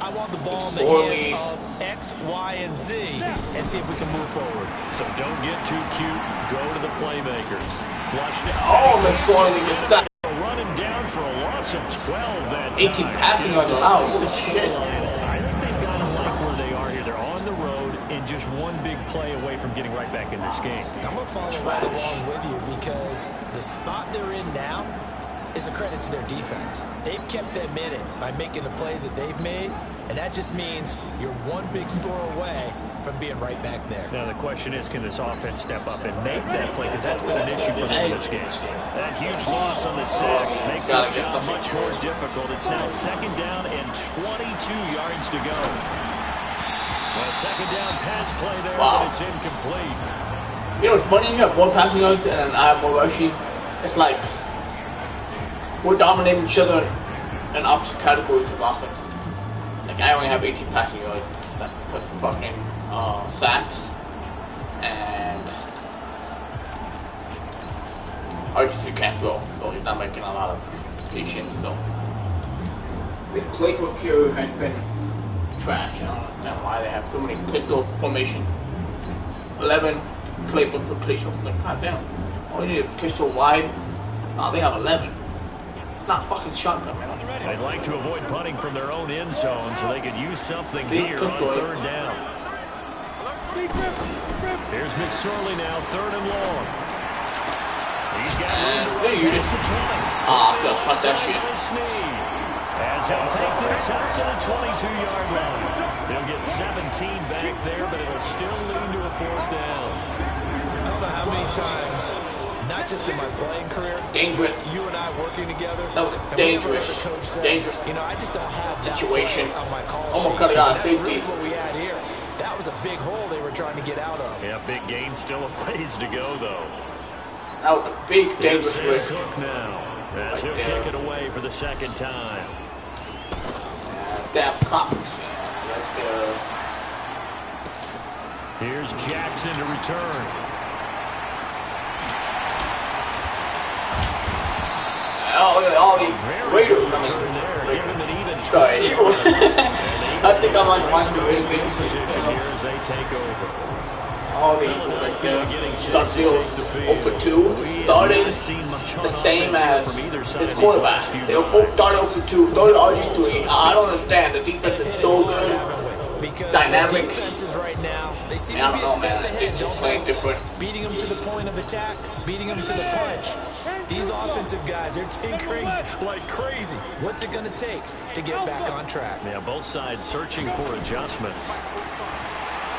I want the ball in the hands of X, Y, and Z and see if we can move forward. So don't get too cute. Go to the playmakers. Flush it. Oh, McSorley gets that. Running down for a loss of 12 that 18 passing yards allowed. Holy shit. I think they've got to like where they are here. They're on the road and just one big play away from getting right back in this game. I'm going to follow right along with you because the spot they're in now is a credit to their defense. They've kept them in it by making the plays that they've made, and that just means you're one big score away from being right back there. Now the question is, can this offense step up and make that play? Because that's been an issue for them in this game. That huge loss on the sack makes this job much more difficult. It's now 2nd down and 22 yards to go. Well, 2nd down pass play there, but it's incomplete. You know, it's funny, you have more passing yards and I have more rushing. It's like we're dominating each other in opposite categories of offense. Like, I only have 18 passing yards because of fucking sacks, and RG3 can't throw, so he's not making a lot of patience, though. The playbook here has been trash. I don't understand why they have so many pistol formation. 11 playbook for pistol. Like, goddamn. Oh, you need a pistol wide? No, they have 11. Not fucking shotgun, man. They'd like to avoid punting from their own end zone so they could use something here on 3rd down. Here's McSorley now, 3rd and long. He's got room to run past the 20. I'm gonna punt that shit. As he'll take this up to the 22-yard line. They'll get 17 back there, but it'll still lead to a 4th down. I don't know how many times, not just in my playing career, dangerous. You and I working together. That was dangerous. Dangerous. You know, I just don't have that situation. On my call Almost cut it out of safety. safety. Really what we had here. That was a big hole they were trying to get out of. Yeah, big gain, still a ways to go, though. That was a big, dangerous risk. Cook now, as he'll kick it away for the 2nd time. Damn Cox. Right there. Here's Jackson to return. All the Raiders coming. I think I might want to win the position here as they take over. All the Eagles right there. Starfield 0 for 2. Started the same as his quarterback. They were both started 0 for 2. Started RG3. I don't understand. The defense is so good. Dynamic. Right now, they seem I don't know, man. They're just playing different. Beating them to the point of attack, beating them to the punch. These offensive guys, they're tinkering like crazy. What's it going to take to get back on track? Yeah, both sides searching for adjustments.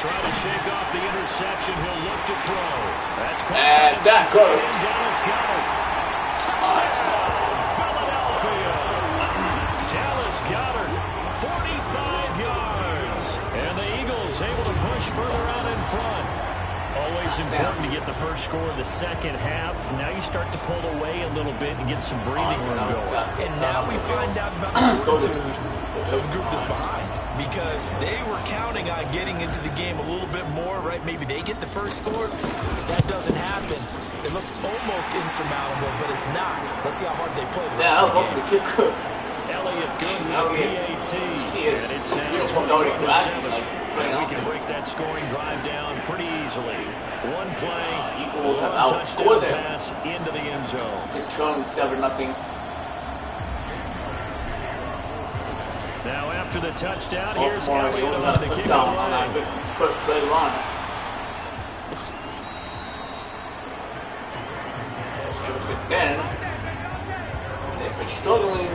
Trying to shake off the interception. He'll look to throw. That's caught. And that goes. Dallas got it. Touchdown, Philadelphia. Dallas got her. 45 yards. And the Eagles able to push further out in front. Always important to get the first score of the 2nd half. Now you start to pull away a little bit and get some breathing room going. And now we find out about the fortitude of the group that's behind. Because they were counting on getting into the game a little bit more, right? Maybe they get the first score. If that doesn't happen, it looks almost insurmountable, but it's not. Let's see how hard they play the rest of the game. Elliott Goodman, PAT. And it's now 20-7. And we can break that scoring drive down pretty easily. One play, one touchdown pass into the end zone. They're trailing 7-0. Now after the touchdown, here's Elliott on to kick it away. Quick play run. Ever since then, they've been struggling.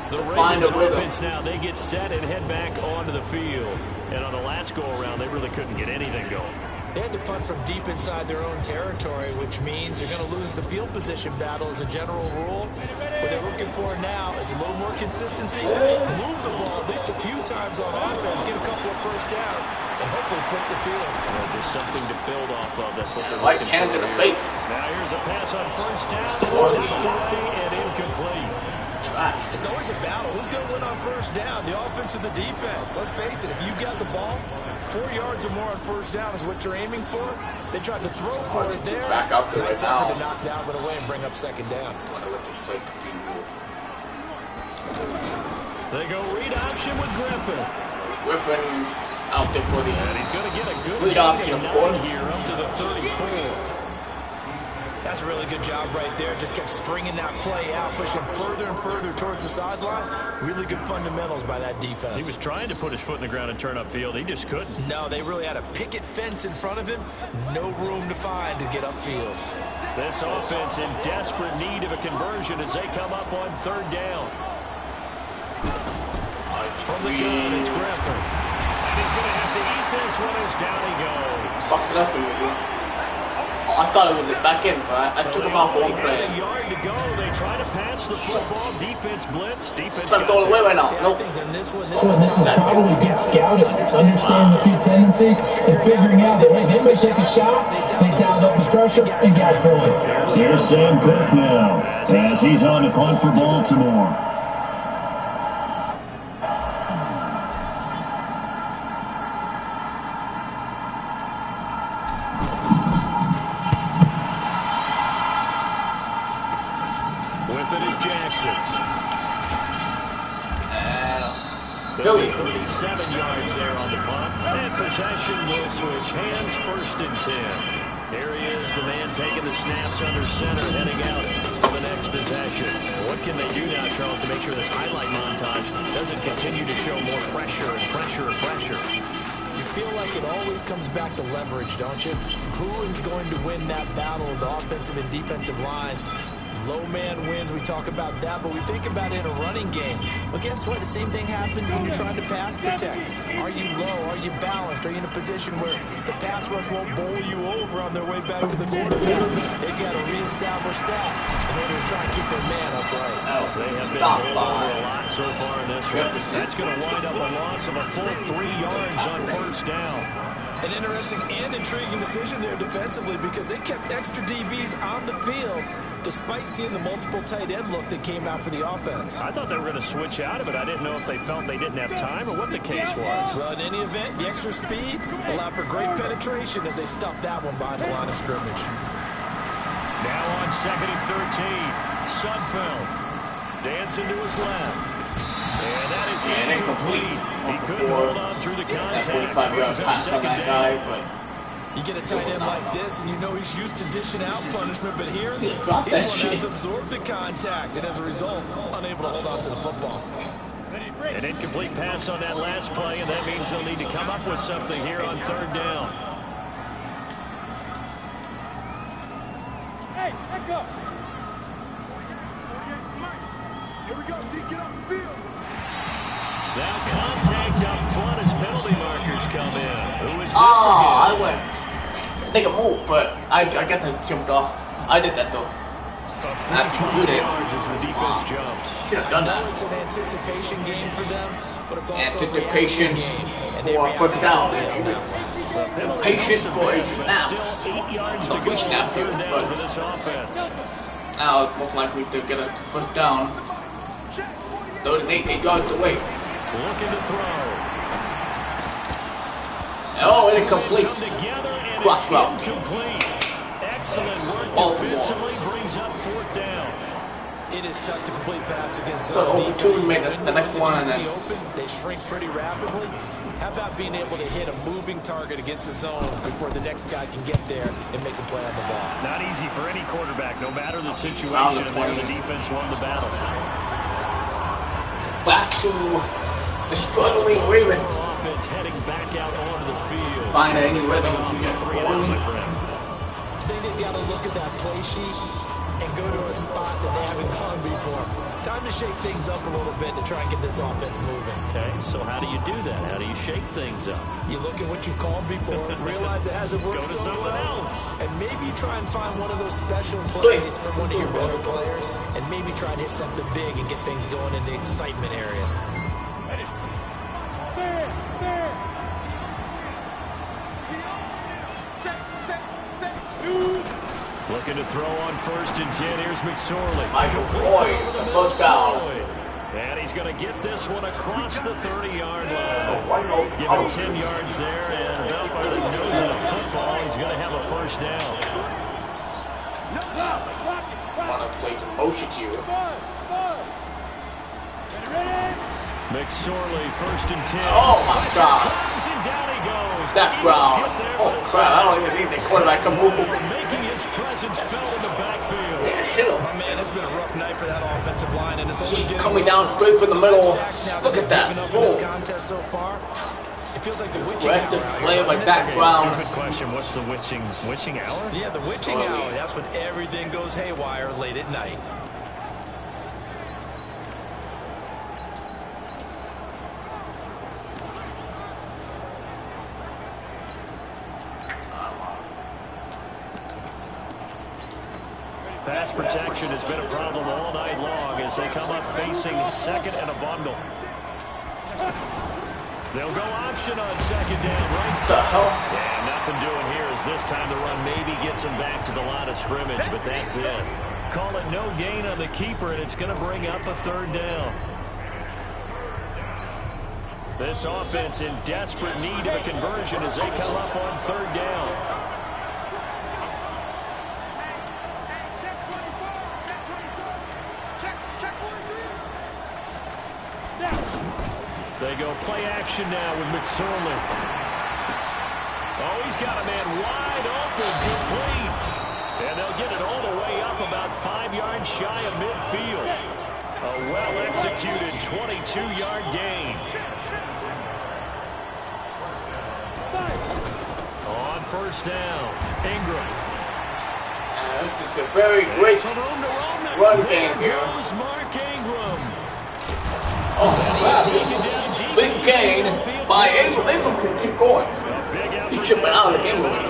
The Ravens offense now, they get set and head back onto the field. And on the last go-around, they really couldn't get anything going. They had to punt from deep inside their own territory, which means they're going to lose the field position battle as a general rule. What they're looking for now is a little more consistency, move the ball at least a few times on offense, get a couple of first downs, and hopefully flip the field. There's something to build off of. That's what they're looking for. Hand to the face. Now here's a pass on first down. It's knocked away and incomplete. It's always a battle. Who's going to win on first down, the offense or the defense? Let's face it, if you've got the ball, 4 yards or more on first down is what you're aiming for. They tried to throw for it there. Back out to it now. To knock that one away and bring up second down. They go read option with Griffin. Griffin out there for the And he's going to get a good read option, of course. Here up to the 34. That's a really good job right there. Just kept stringing that play out, pushing further and further towards the sideline. Really good fundamentals by that defense. He was trying to put his foot in the ground and turn upfield. He just couldn't. No, they really had a picket fence in front of him. No room to find to get upfield. This offense in desperate need of a conversion as they come up on third down. From the gun, it's Griffin. And he's going to have to eat this one as down he goes. Fucked it up a little bit. I thought it was the back end, but I took him out for one play. A yard to go. They try to pass the football. Defense blitz. Defense It's all the way right now. Nope. This is probably get scouted, understand the few tendencies, and figuring out that, hey, they may take a shot, they dialed up the pressure, and got to it. Here's Sam Cook now, as he's on the punt for Baltimore. Philly. 37 yards there on the punt. And possession will switch hands, 1st and 10. There he is, the man taking the snaps under center, heading out for the next possession. What can they do now, Charles, to make sure this highlight montage doesn't continue to show more pressure and pressure and pressure? You feel like it always comes back to leverage, don't you? Who is going to win that battle of the offensive and defensive lines? Low man wins, we talk about that, but we think about it in a running game. Well, guess what? The same thing happens when you're trying to pass protect. Are you low? Are you balanced? Are you in a position where the pass rush won't bowl you over on their way back to the quarterback? They've got to reestablish that in order to try and keep their man upright. So they have been rolled over a lot so far in this one. That's going to wind up a loss of a full 3 yards on first down. An interesting and intriguing decision there defensively because they kept extra DBs on the field despite seeing the multiple tight end look that came out for the offense. I thought they were going to switch out of it. I didn't know if they felt they didn't have time or what the case was. Well, in any event, the extra speed allowed for great penetration as they stuffed that one behind the line of scrimmage. Now on 2nd and 13, Sudfeld dancing to his left. And that is incomplete. He couldn't hold on through the contact. 45-yard pass on that guy, but you get a tight end like this, and you know he's used to dishing out punishment, but here he's going to have to absorb the contact, and as a result, unable to hold on to the football. An incomplete pass on that last play, and that means they'll need to come up with something here on third down. Hey, back up. Here we go, D, get off the field. Now contact up front as penalty markers come in. Who is this I against? went. I think a move, but I guess I jumped off. I did that though. After you yards as the defense jumps. Should have done that. It's an anticipation game for them, but it's also Anticipation for a first down. Impatient for a snap. Still 8 yards to No, go we snapped third it, down but for this offense. now it's most likely to get a first down. Though it's 8 yards away. Looking to throw. Oh, incomplete. Cross route. Incomplete. Excellent work Baltimore. defensively brings up 4th down. it is tough to complete pass against So zone defense. make the next one, and then open, they shrink pretty rapidly. How about being able to hit a moving target against a zone before the next guy can get there and make a play on the ball? Not easy for any quarterback, no matter the situation, and there the defense won the battle. Back to the struggling Ravens. Offense heading back out onto the field. Find any rhythm to get 3 and out, my friend. I think they've got to look at that play sheet and go to a spot that they haven't gone before. Time to shake things up a little bit to try and get this offense moving. Okay, so how do you do that? How do you shake things up? You look at what you called before, realize it hasn't worked Go to so something well, else. and maybe try and find one of those special plays for one of your better players, and maybe try to hit something big and get things going in the excitement area. Looking to throw on 1st and 10. Here's McSorley. Michael Boyd, close down. And he's going to get this one across the 30-yard line. Give him 10 yards there, and about by the nose of the football, he's going to have a 1st down. Want to play to motion to you. McSorley, 1st and 10. Oh my God. And down he goes. That ground. Oh crap, I don't even think the quarterback can move. Making his presence felt in the backfield. Yeah, hit him. Oh, man, it's been a rough night for that offensive line, and it's only He's coming down straight for the middle. Look at that. This contest so far. It feels like the witching Rest of hour. play like that ground. Stupid question. What's the witching hour? Yeah, the witching hour. That's when everything goes haywire late at night. Pass protection has been a problem all night long as they come up facing 2nd and a bundle. They'll go option on 2nd down, right side. Yeah, nothing doing here as this time the run maybe gets them back to the line of scrimmage, but that's it. Call it no gain on the keeper, and it's going to bring up a 3rd down. This offense in desperate need of a conversion as they come up on 3rd down. They go play action now with McSorley. Oh, he's got a man wide open, complete. And they'll get it all the way up about 5 yards shy of midfield. A well-executed 22-yard gain. On 1st down, Ingram. This is a very great run game here. Mark Ingram. Oh, wow. Big gain by Ingram. Ingram can keep going. He should have been out of the game already.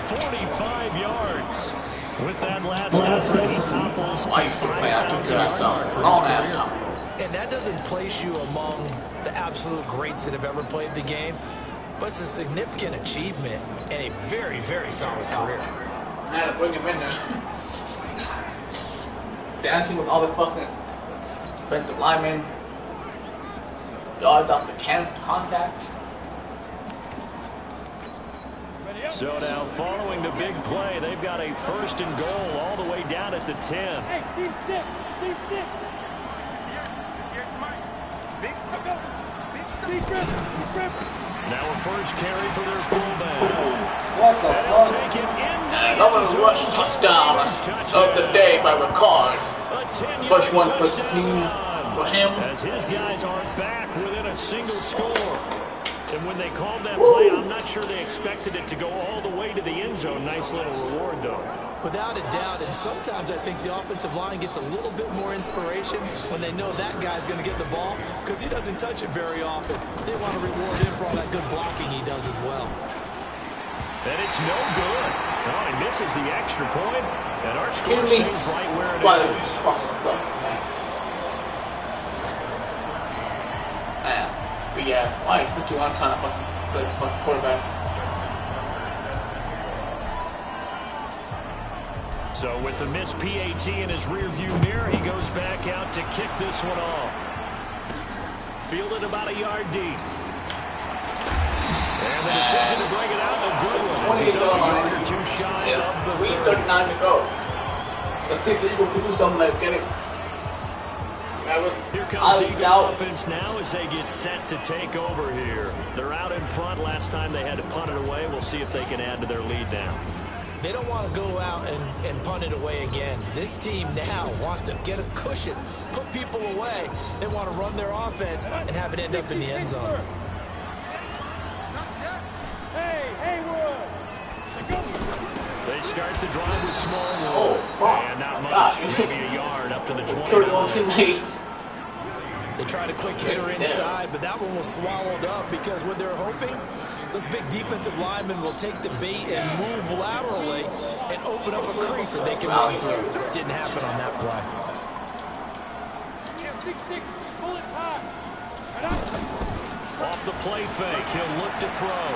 45 yards. With that last effort, he topples. I used to play after long ass time. And that doesn't place you among the absolute greats that have ever played the game, but it's a significant achievement and a very, very solid career. I had to bring him in there. Dancing with all the fucking defensive linemen. Yards off the contact. So now, following the big play, they've got a 1st and goal all the way down at the 10. Hey, Steve, sit. Steve, sit. Now a 1st carry for their fullback. What the fuck? Another rush touchdown of the day by Ricard. First one for the team for him. As his guys are back within a single score. And when they called that play, I'm not sure they expected it to go all the way to the end zone. Nice little reward, though. Without a doubt, and sometimes I think the offensive line gets a little bit more inspiration when they know that guy's going to get the ball because he doesn't touch it very often. They want to reward him for all that good blocking he does as well. And it's no good. Oh, he misses the extra point, and our score stays right where it is. But yeah, why is 51 trying to fucking play the fucking quarterback? So with the missed PAT in his rearview mirror, he goes back out to kick this one off. Fielded about a yard deep. And the decision to bring it out, a good one. As he's up a yard or two shy of the 3:39 to go. Let's see if the Eagles can do something like get it. Here comes the Eagles offense now as they get set to take over here. They're out in front. Last time they had to punt it away. We'll see if they can add to their lead now. They don't want to go out and punt it away again. This team now wants to get a cushion, put people away. They want to run their offense and have it end up in the end zone. Hey, Haywood. They start the drive with small room. Oh, fuck. And not much, maybe a yard up to the 20. They tried a quick hitter inside, but that one was swallowed up because what they're hoping, those big defensive linemen will take the bait and move laterally and open up a crease that they can run through. Didn't happen on that play. 6-6, pull it hard. Off the play fake, he'll look to throw.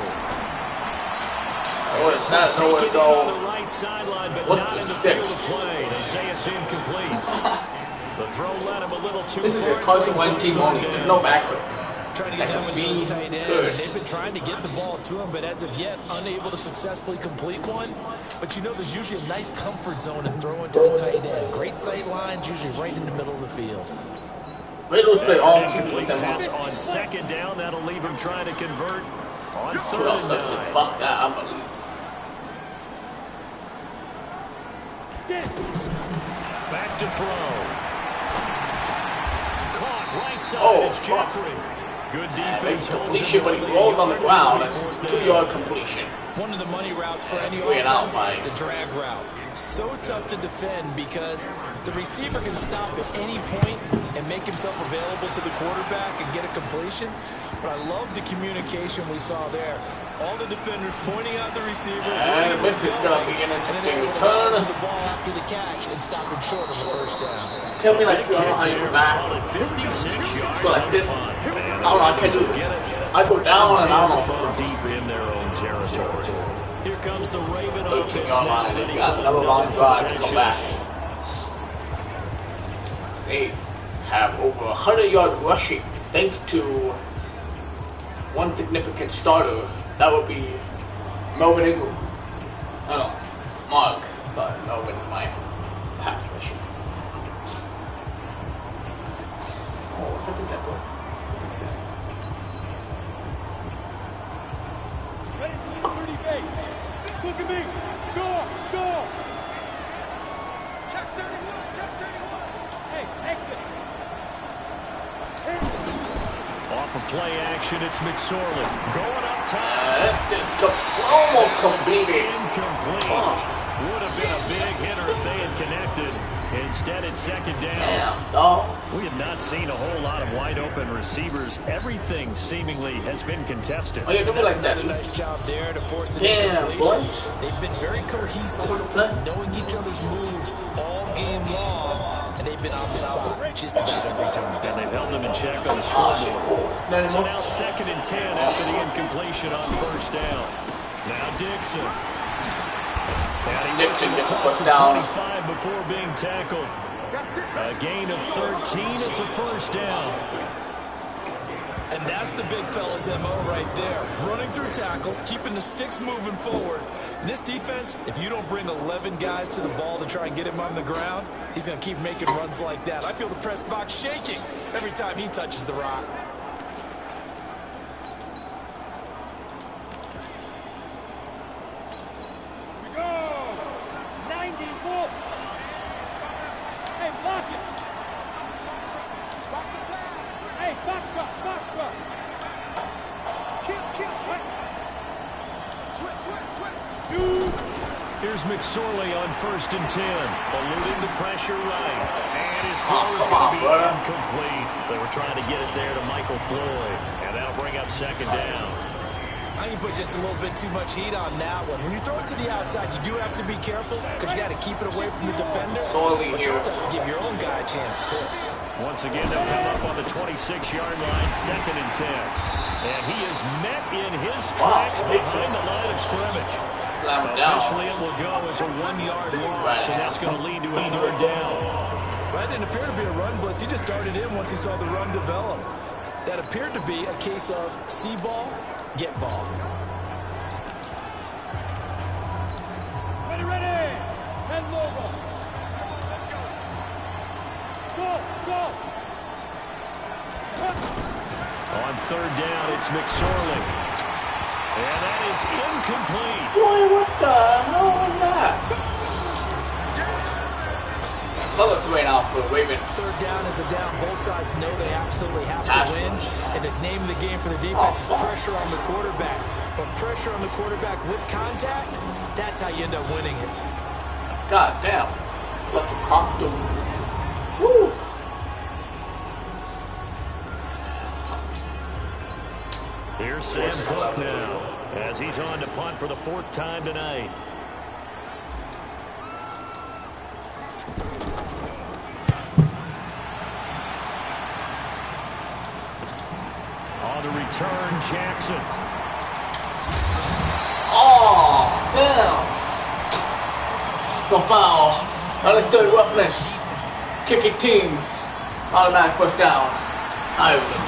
Oh, it's not nowhere to go. On the right sideline, but What not the in the field of sticks? play. They say it's incomplete. The throw led him a little too This is far. a Carson Wentz team only, with no backup. Trying to get that one to his tight end, and they've been trying to get the ball to him, but as of yet, unable to successfully complete one. But you know, there's usually a nice comfort zone in throwing to the tight end. Great sight lines, usually right in the middle of the field. Raiders play all Incomplete pass on second down. That'll leave him trying to convert on third and 9. Fuck that, I believe. Back to throw. Caught right side. Oh, It's Jeffrey. Good defense. Completion, but he rolled on the ground. That's a 2-yard completion. One of the money routes for any Way out, offense, Mike. the drag route. So tough to defend because the receiver can stop at any point and make himself available to the quarterback and get a completion. But I love the communication we saw there. All the defenders pointing out the receiver, And this is going to be an interesting return. to the ball after the catch and stop him short of the first down. Tell me like you don't know how you go back. 56 yards. Go like this. I don't know, I can't do this. I go down and I don't know. Deep in their own territory. Here comes the Raven 13 offense. yard line. They got another long drive to come back. They have over 100-yard rushing thanks to one significant starter. That would be Melvin Ingram. No, Mark. But Melvin might pass rushing. Oh, I think that was. Ready to leave 30 base. Look at me. Score, score. Check 31, check 31. Hey, exit. Off of play action, it's McSorley. Going up top. Almost completed. Incomplete. Fuck. Would have been a big hitter if they had connected. Instead, it's second down. Damn, dog. We have not seen a whole lot of wide open receivers. Everything seemingly has been contested. Oh, yeah, do it like that. Another nice job there to force an Damn, incompletion. boy. They've been very cohesive, knowing each other's moves all game long, and they've been on the spot just about every time. And they've held them in check on the scoreboard. So now second and 10 after the incompletion on first down. Now Dixon. And he Dixon gets a across first the down. 25 before being tackled. A gain of 13. It's a first down. And that's the big fella's MO right there. Running through tackles, keeping the sticks moving forward. And this defense, if you don't bring 11 guys to the ball to try and get him on the ground, he's going to keep making runs like that. I feel the press box shaking every time he touches the rock. We go. 94. Hey, block it. Hey, box drop, box drop. Kill. Switch. Dude. Here's McSorley on first and 10. Eluding the pressure right. And his throw is going to be incomplete. They were trying to get it there to Michael Floyd. And that'll bring up second down. I can put just a little bit too much heat on that one. When you throw it to the outside, you do have to be careful because you got to keep it away from the defender. But you also have to give your own guy a chance, too. Once again, they'll come up on the 26-yard line, second and 10. And he is met in his tracks behind the line of scrimmage. Officially, it will go as a 1-yard loss, and that's going to lead to a third down. That didn't appear to be a run blitz. He just darted in once he saw the run develop. That appeared to be a case of see ball, get ball. Ready. 10 logo. Go. On third down, it's McSorley. And that is incomplete. Boy, what the hell was that? Another 3 and out for Raven. Third down is a down. Both sides know they absolutely have to win. And the name of the game for the defense is pressure on the quarterback. But pressure on the quarterback with contact, that's how you end up winning it. God damn. Let the clock do. Woo! Here's Sam Cook now, as he's on to punt for the 4th time tonight. On the return, Jackson. Oh, damn. The foul. Unnecessary roughness. Kicking team. Automatic push down.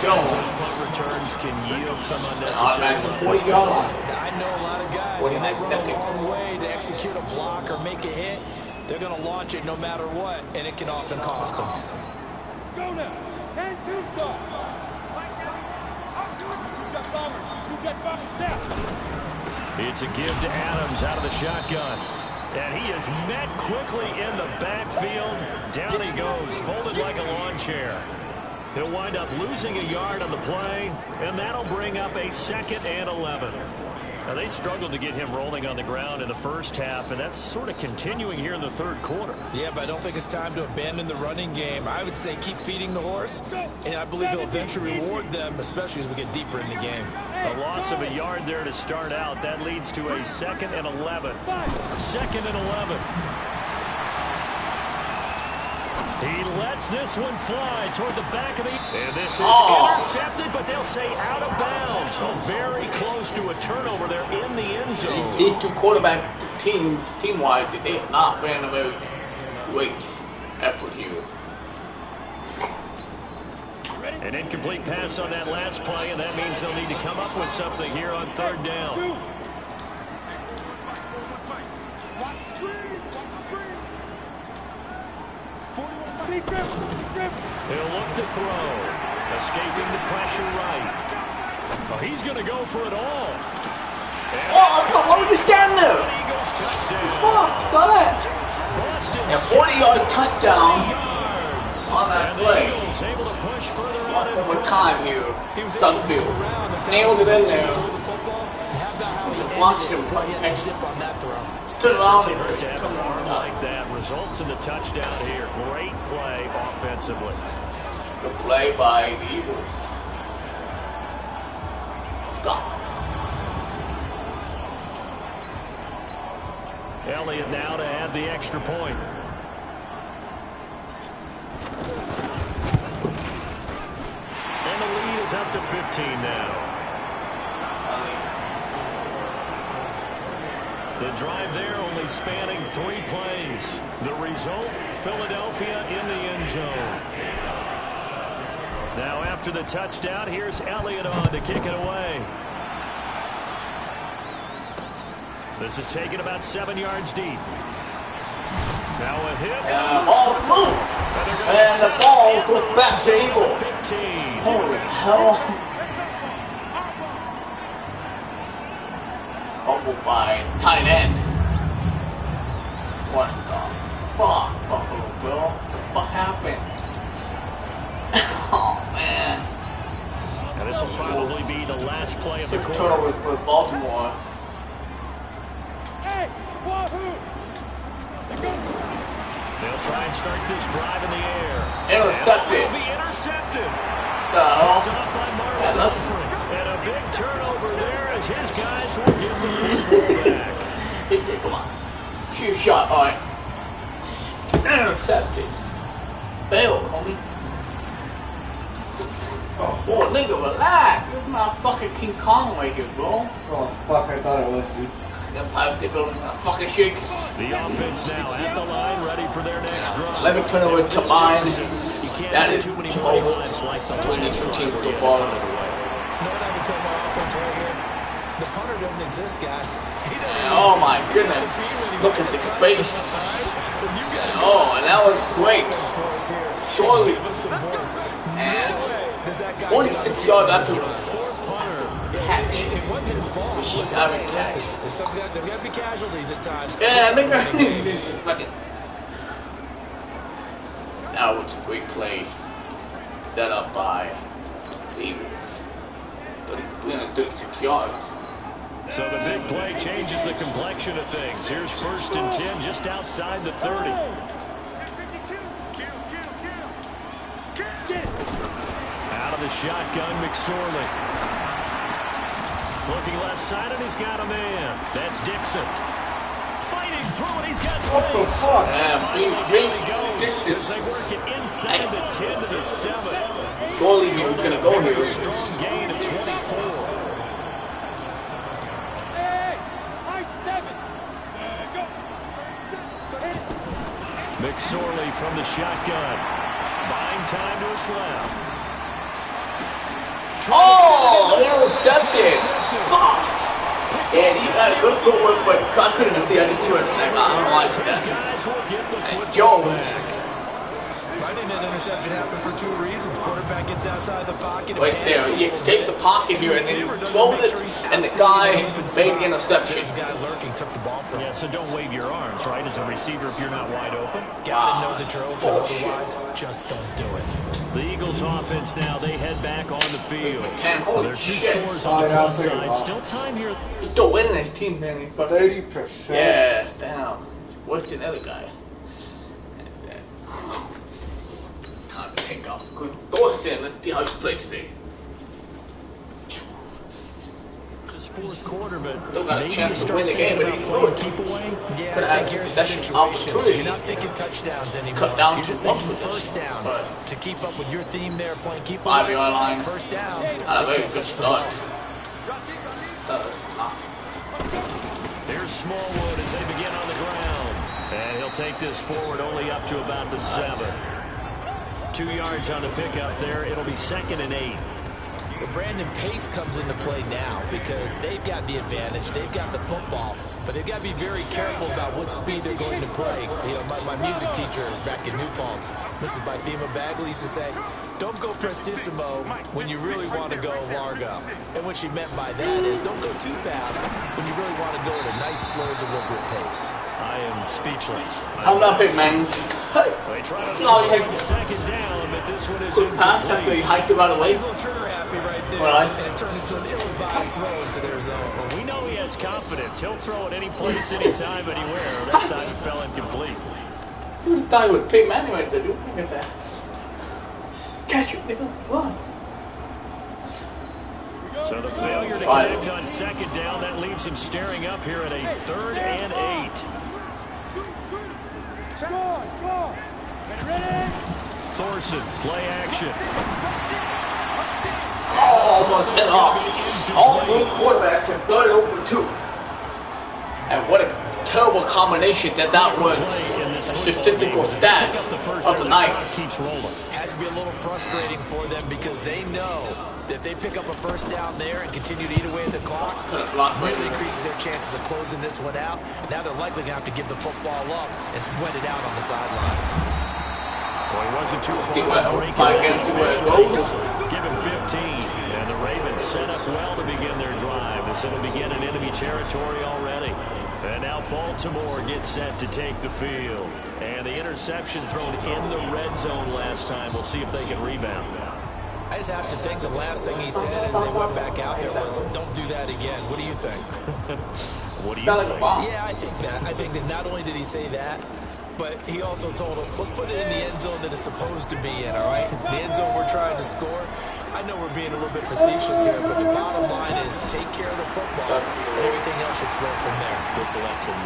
Jones. Punt returns can yield some Automatic unnecessary 40-yard line. I know a lot of guys, when they run a long way to execute a block or make a hit, they're going to launch it no matter what, and it can often cost them. Go now. 10-2 start. It's a give to Adams out of the shotgun. And he is met quickly in the backfield. Down he goes, folded like a lawn chair. He'll wind up losing a yard on the play, and that'll bring up a 2nd and 11. Now, they struggled to get him rolling on the ground in the first half, and that's sort of continuing here in the 3rd quarter. Yeah, but I don't think it's time to abandon the running game. I would say keep feeding the horse, and I believe he'll eventually reward them, especially as we get deeper in the game. A loss of a yard there to start out. That leads to a 2nd and 11. 2nd and 11. He lets this one fly toward the back of the... And this is intercepted, but they'll say out of bounds. So very close to a turnover there in the end zone. These two quarterback team-wise, they have not been a very great effort here. An incomplete pass on that last play, and that means they'll need to come up with something here on 3rd down. He'll look to throw. Escaping the pressure right. Oh, he's going to go for it all. Why would you stand there? Eagles touchdown. Fuck, got that. A 40-yard touchdown on that play. Able to push further out One more time here. Stuckfield. Nailed it in there. Watched him. Stood around and to have an arm like that results in the touchdown here. Great play offensively. Good play by the Eagles. Scott. Elliott now to add the extra point. And the lead is up to 15 now. The drive there only spanning 3 plays. The result, Philadelphia in the end zone. Now after the touchdown, here's Elliott on to kick it away. This is taken about 7 yards deep. Now a hit. Ball move. And the ball goes back to Eagles. 15. Holy hell. Fumbled by tight end. What the fuck, Buffalo Bill? What the fuck happened? Oh, man. Now this will probably be the last play of the 6 quarter. turnovers for Baltimore. Hey, wahoo! They'll try and start this drive in the air. Intercepted. And will be intercepted. The hell? Picked off by Marlon Yeah, look. Humphrey. And a big turnover there as his guys will get the football back. Come on. Shoot shot. All right. Intercepted. Fail, homie. Oh, nigga, relax. This is not fucking King Kong right here, bro. Oh, fuck, I thought it was, dude. That pipe they building a fucking shake. The offense now at the line, ready for their next drive. 11 turnovers combined. You can't That do is too many more total drives like the between these last two drive teams where so you far. had it away. No, what I would tell my offense right here, the punter doesn't exist, guys. He doesn't Oh my goodness. Look at the space. Oh, and that was great. Surely. And 46 yards after catch. She's having catch. There got to be casualties at times. Yeah, nigga. That was a great play set up by the Eagles. 336 yards. So the big play changes the complexion of things. Here's 1st and 10 just outside the 30. Out of the shotgun, McSorley. Looking left side, and he's got a man. That's Dixon. Fighting through it, he's got space. What the fuck? Finally goes. As they work it inside the 10 to the 7. Surely he was going to go here. Strong gain of 24. McSorley from the shotgun. Buying time to his left. Oh, intercepted. Fuck. Yeah, he had a good footwork, but I couldn't see. I just threw it. I don't like that. And Jones. I think that interception happened for 2 reasons. Quarterback gets outside the pocket. Right there. He escaped the pocket here, and then he rolled it, and the guy made the interception. The guy lurking took the ball from him. Yeah, so don't wave your arms, right, as a receiver if you're not wide open. Gotta know that you're open, otherwise, just don't do it. The Eagles offense now, they head back on the field. Holy There are 2 shit. scores on the plus side. Still time here. He's still winning this team, man. 30%. Yeah, damn. What's the other guy? Time to take off. Thorsten, let's see how he played today. This 4th quarter, but Still got a maybe chance you to win start the game, thinking but about he playing blew it. keep away. Yeah, Could I have think had here's the possession situation. opportunity. You're not thinking touchdowns anymore. Cut down You're to just one thinking possession. first downs. To keep up with your theme there, playing keep 5 away. yard line. First downs. Not a very Can't good touch the ball. start. Here's Smallwood as they begin on the ground. And he'll take this forward only up to about the 7. 2 yards on the pickup there. It'll be 2nd and 8. Well, Brandon, pace comes into play now because they've got the advantage. They've got the football, but they've got to be very careful about what speed they're going to play. You know, my music teacher back in New Paltz, Mrs. Bythema Bagley, used to say, don't go prestissimo when you really want to go largo. And what she meant by that is don't go too fast when you really want to go at a nice, slow, deliberate pace. I am speechless. I'm not big, man. Hey. They try to No, you throw hiked it 2nd down, but this one is Good pass after he hiked him out of the way. He's a little trigger happy right there, Right. and it turned into an ill-advised throw into their zone. We know he has confidence. He'll throw it any place, anytime, anywhere. That time it fell incomplete. You thought he would pay man right there, dude. Look at that. Catch it, nigga. Run. So the failure to connect on 2nd down, that leaves him staring up here at a 3rd and 8. Thorson, play action. Oh, almost hit off. All 3 quarterbacks have got it over 2. And what a terrible combination that was. A statistical stat of the night. Keeps rolling. Has to be a little frustrating for them because they know that if they pick up a first down there and continue to eat away at the clock, really increases their chances of closing this one out. Now they're likely going to have to give the football up and sweat it out on the sideline. Well, he wasn't too far to break Give him 15. And the Ravens set up well to begin their drive. As it'll begin in enemy territory already. And now Baltimore gets set to take the field. And the interception thrown in the red zone last time. We'll see if they can rebound. I just have to think the last thing he said as they went back out there was, don't do that again. What do you think? What do you think? Yeah, I think that. I think that not only did he say that, but he also told him, let's put it in the end zone that it's supposed to be in, all right? The end zone we're trying to score. I know we're being a little bit facetious here, but the bottom line is take care of the football, and everything else should flow from there. Good lesson.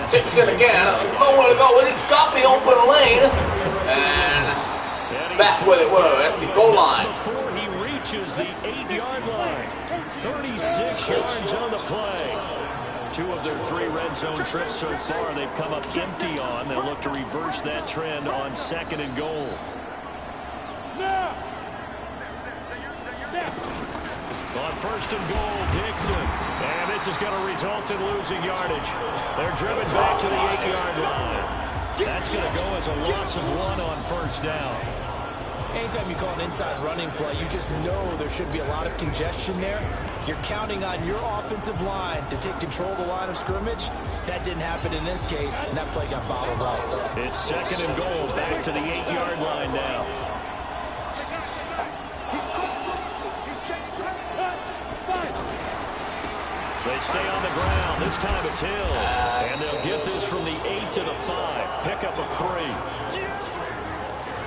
Takes it again. Nowhere to go with it. Got the open lane. And back where they were at the goal line. Before he reaches the 8-yard line. 36 yards on the play. 2 of their 3 red zone trips so far they've come up empty on. They'll look to reverse that trend on 2nd and goal. On 1st and goal, Dixon. And this is going to result in losing yardage. They're driven back to the 8-yard line. That's going to go as a loss of 1 on 1st down. Anytime you call an inside running play, you just know there should be a lot of congestion there. You're counting on your offensive line to take control of the line of scrimmage. That didn't happen in this case, and that play got bottled up. It's 2nd and goal, back to the 8-yard line now. They They stay on the ground. This time it's Hill. And they'll get this from the 8 to the 5. Pickup of 3.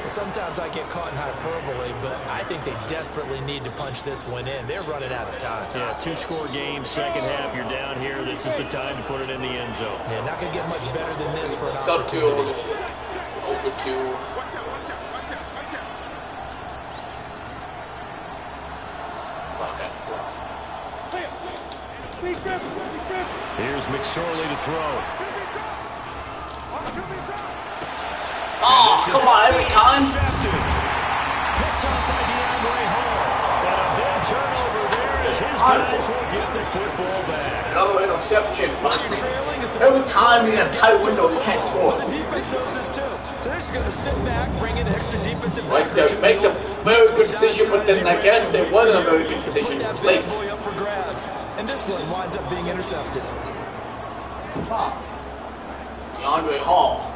Sometimes I get caught in hyperbole, but I think they desperately need to punch this one in. They're running out of time. Yeah, 2-score game, second half. You're down here. This is the time to put it in the end zone. Yeah, not going to get much better than this for an opportunity. Over 2. Here's McSorley to throw. Oh, come on, every time. Picked up by DeAndre Hall. And a big turnover there as his guys will get the football back. Another interception. Every time you have a tight window, you can't score. The defense knows this too. So they're just going to sit back, bring in extra defensive Like they make a very good decision, but then again, they wasn't a very good decision. Late. Up for grabs. And this one winds up being intercepted. DeAndre Hall.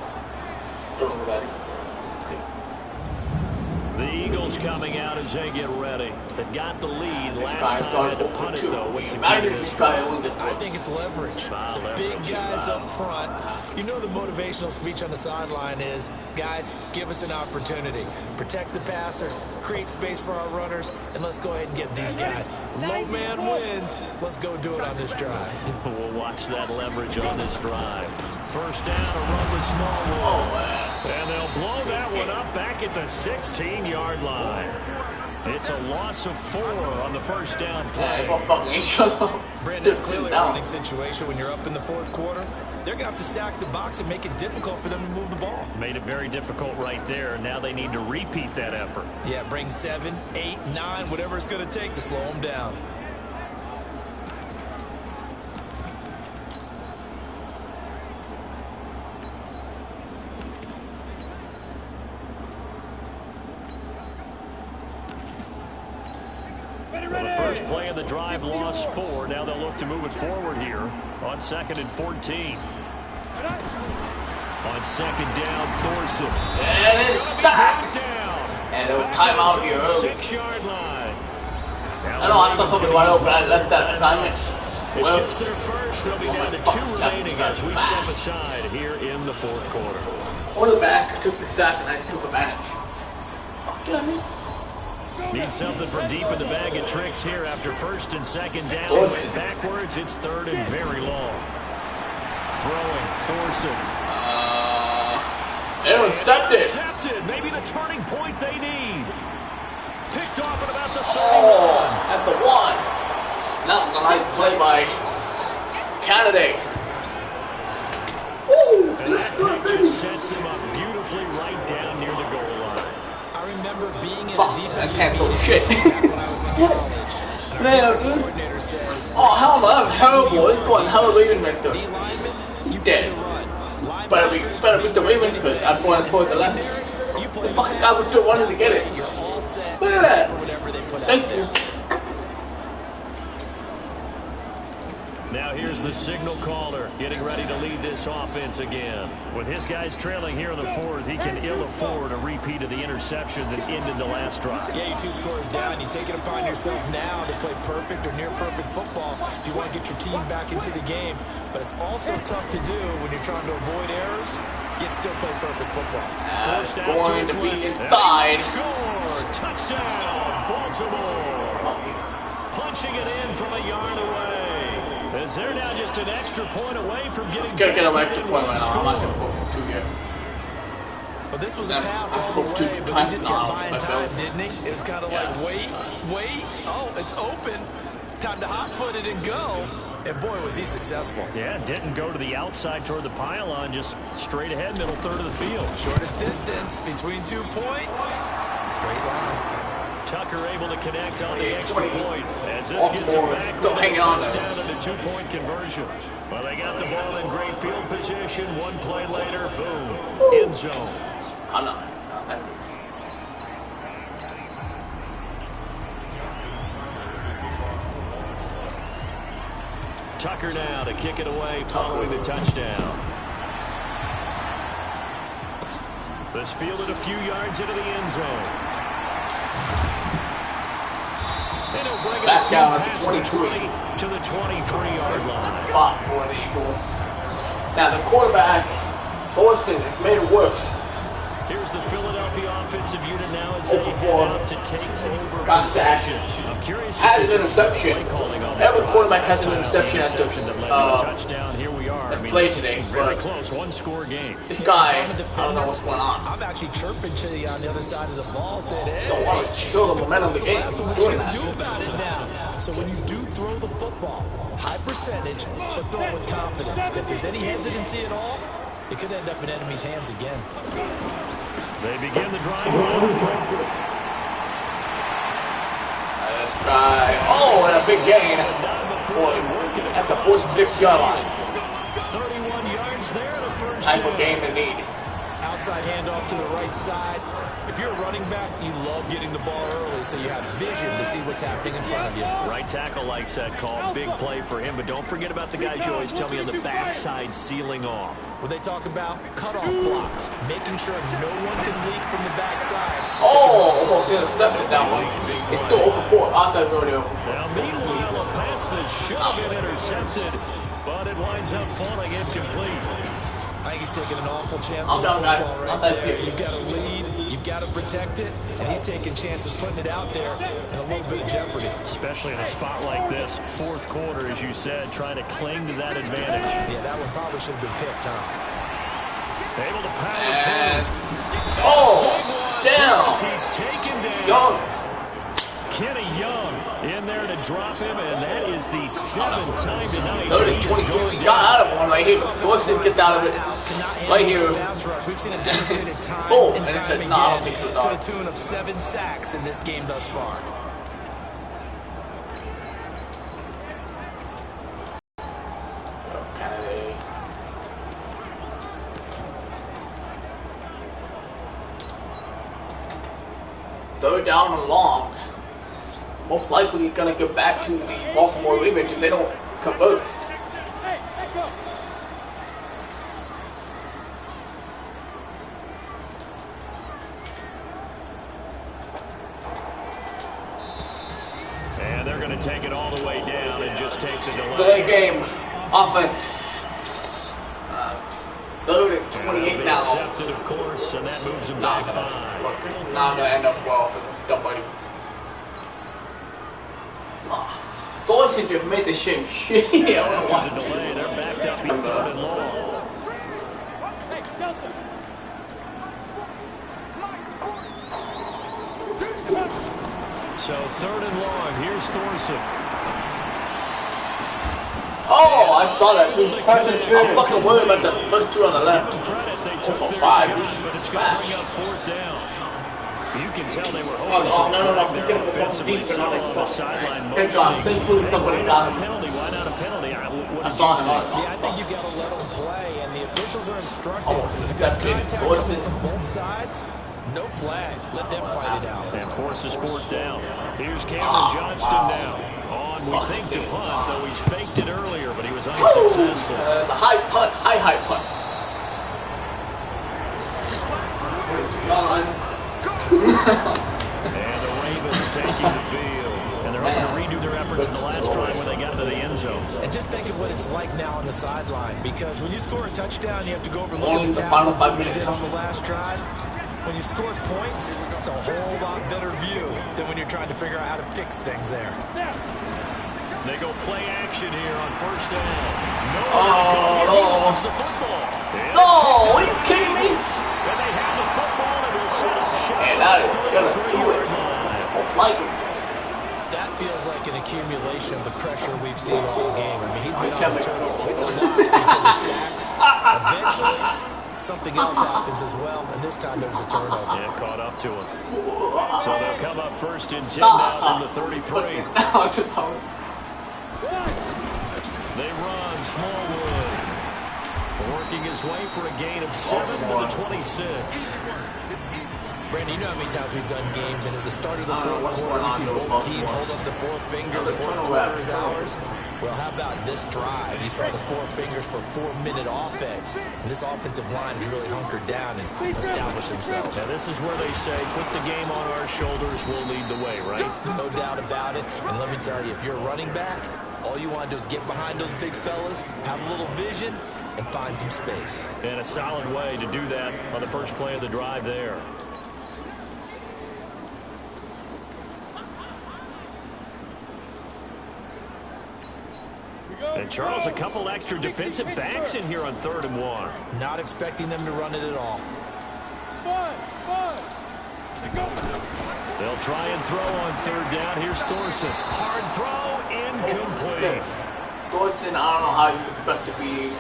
The Eagles coming out as they get ready. They got the lead last time, had to punt it though. What's the key to this drive? I think it's leverage. The big guys up front. You know the motivational speech on the sideline is, guys, give us an opportunity. Protect the passer, create space for our runners, and let's go ahead and get these guys. Low man wins. Let's go do it on this drive. We'll watch that leverage on this drive. First down, a run with Smallwood. And they'll blow that one up back at the 16-yard line. It's a loss of 4 on the first down play. Brandon, that's clearly a running situation when you're up in the fourth quarter. They're going to have to stack the box and make it difficult for them to move the ball. Made it very difficult right there. Now they need to repeat that effort. Yeah, bring 7, 8, 9, whatever it's going to take to slow them down. Well, the first play of the drive lost 4. Now they'll look to move it forward here on 2nd and 14. On second down, Thorson. And it's sacked. And a timeout here early. 6-yard line. I know, I thought somebody went open. I left that assignment. It's just their first. They'll be down to 2 remaining as we step aside here in the fourth quarter. Quarterback took the sack and I took advantage. You know what I mean? Need something from deep in the bag of tricks here after first and second down. Went backwards. It's 3rd and very long. Throwing, Thorson. Intercepted. Maybe the turning point they need. Picked off at about the 31. At the 1. Not the nice play by Candidate. And that pick just sets him up beautifully right down near the goal line. I remember being in a defensive shit. back when I was in college. And our defensive coordinator says, oh, hell no, that was terrible. It's going hell even with the D-lineman, you dead. Better beat the Ravens because I'm going toward the left. The fucking guy was still running to get it. Look at that. Thank you. Now here's the signal caller getting ready to lead this offense again. With his guys trailing here in the fourth, he can ill afford a repeat of the interception that ended the last drive. Yeah, you 2 scores down. You take it upon yourself now to play perfect or near perfect football if you want to get your team back into the game. But it's also tough to do when you're trying to avoid errors, yet still play perfect football. Forced out going to be inside. Score! Touchdown, Baltimore! Punching it in from a yard away. As they're now just an extra point away from getting Gotta get an extra point right now. I'm not going to go for 2 yet. Well, this was a pass all the way, but he just kept buying time, didn't he? It was kind of like, wait. Oh, it's open. Time to hot-foot it and go. And boy, was he successful. Yeah, didn't go to the outside toward the pylon, just straight ahead, middle third of the field. Shortest distance between 2 points. Straight line. Tucker able to connect on the extra point as this gets him back with a touchdown and a 2-point conversion. Well, they got the ball in great field position. 1 play later, boom, end zone. I'm not. Thank you. Tucker now to kick it away following the touchdown. This fielded a few yards into the end zone. And he'll bring Back it down at past the the 23. 20 to the 23-yard line. Block for the Eagles. Now the quarterback, Thorson, made it worse. Here's the Philadelphia offensive unit now as they Over head four. out to take over Got sacked. possession. I'm curious to Has see an interception. play calling on this Every drive. quarterback has Last an time interception the at the interception that led to a touchdown. Here we are. play today. Very But close, one-score game. this guy, I don't know what's going on. I'm actually chirping to you on the other side of the ball, saying, hey, Don't want to kill the momentum of the game. so what Doing you that. do about it now? So when you do throw the football, high percentage, but throw it with confidence. If there's any hesitancy at all, it could end up in enemy's hands again. They begin the drive. Oh, and a big gain. That's a 46-yard line. 31 yards there and a first Type down. of game to need. Outside handoff to the right side. If you're a running back, you love getting the ball early so you have vision to see what's happening in front of you. Right tackle likes that call. Big play for him, but don't forget about the guys you always tell me on the backside sealing off. What they talk about, cutoff blocks, making sure no one can leak from the backside. Oh, almost intercepted that one. It's still over 4. I thought it was already over 4. Now, meanwhile, a pass that should have been intercepted, but it winds up falling incomplete. I think he's taking an awful chance I'm on the down, guys. football I'm right that there. serious. You've got to lead, you've got to protect it, and he's taking chances putting it out there in a little bit of jeopardy. Especially in a spot like this, fourth quarter, as you said, trying to cling to that advantage. Yeah, that one probably should have been picked, huh? Able to power And, through. oh, down. He's taken down. Young. Kenny Young in there to drop him, and that is the 7th time tonight. 30-22. He got out of one right here. Thorson gets out of it. Right here. We've seen it demonstrated time Oh, and and time it's not, I don't think again so, to the tune of 7 sacks in this game thus far. Okay. Third down and long. Most likely going to get back to the Baltimore Ravens if they don't convert. Hey, let's go. And they're going to take it all the way down and just take the delay. Delay game. Offense. Third and 28 now. Accepted, of course, and that moves him back 5. Not going to end up well for somebody. Thorson just made the shit. I don't know After the delay, they're backed up in 3rd and long. Hey, Delta. So 3rd and long, here's Thorson. Oh, I saw that too. I'm fucking worried about the first two on the left. Give them credit, they took Oh, their 5. shot, but it's going to bring up 4th down. You can tell they were Oh, hoping no, for no, their no. offensively Deep, settle no, on the sideline Good job. motioning. Thankfully, somebody Why got not a him. penalty? Why not a penalty? What I did saw you him. see? Yeah, I think you've got to let them play, and the officials are instructed. Oh, If that's there's it. contact Thorson. coming from both sides, no flag. Let them fight it out. And forces 4th down. Here's Cameron Johnston now. On, we think, to punt, though he's faked it earlier, but he was unsuccessful. The high punt. High punt. And the Ravens taking the field. And they're hoping to redo their efforts in the last drive when they got into the end zone. And just think of what it's like now on the sideline, because when you score a touchdown, you have to go over and look Only at the the final tackles 5 that you minutes. did on the last drive. When you score points, it's a whole lot better view than when you're trying to figure out how to fix things there. They go play action here on 1st down. No, Oh, lost the football. no. Are you kidding me? And they have the football and will set up shop. And that is going to do it. line. Like it. That feels like an accumulation of the pressure we've seen all game. I mean, he's been can't on the make turn a it. whole lot because of sacks. Eventually, something else happens as well, and this time there was a turnover. Yeah, caught up to him. So they'll come up 1st and 10 now from the 33. They run Smallwood. Working his way for a gain of 7 to the 26. Brandon, you know how many times we've done games, and at the start of the fourth quarter, we see both teams hold up the four fingers, fourth quarter is ours. Well, how about this drive? You saw the four fingers for 4-minute offense, and this offensive line has really hunkered down and established themselves. Now, this is where they say, put the game on our shoulders, we'll lead the way, right? No doubt about it, and let me tell you, if you're a running back, all you want to do is get behind those big fellas, have a little vision, and find some space. And a solid way to do that on the first play of the drive there. And Charles, a couple extra defensive backs in here on 3rd and 1. Not expecting them to run it at all. They'll try and throw on 3rd down. Here's Thorson. Hard throw, incomplete. Thorson, I don't know how you expect to be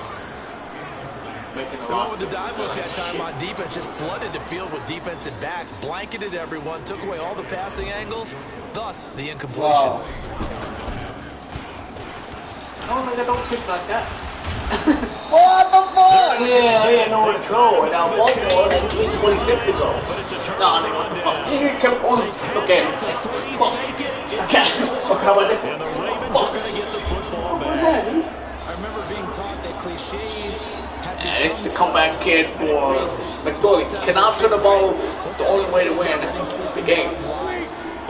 making a lot. With the dive look that time on defense, just flooded the field with defensive backs, blanketed everyone, took away all the passing angles, thus the incompletion. Wow. I don't think like that. What the fuck? Yeah, no control. Now Baltimore, at least 26 ago. No, what the fuck? He kept on. Okay. Fuck. Okay. Fuck, how about And the Ravens are going to get the football back. I remember being taught that cliches have become the comeback kid for McDorley. Cannot turn the ball. The only way to win the game.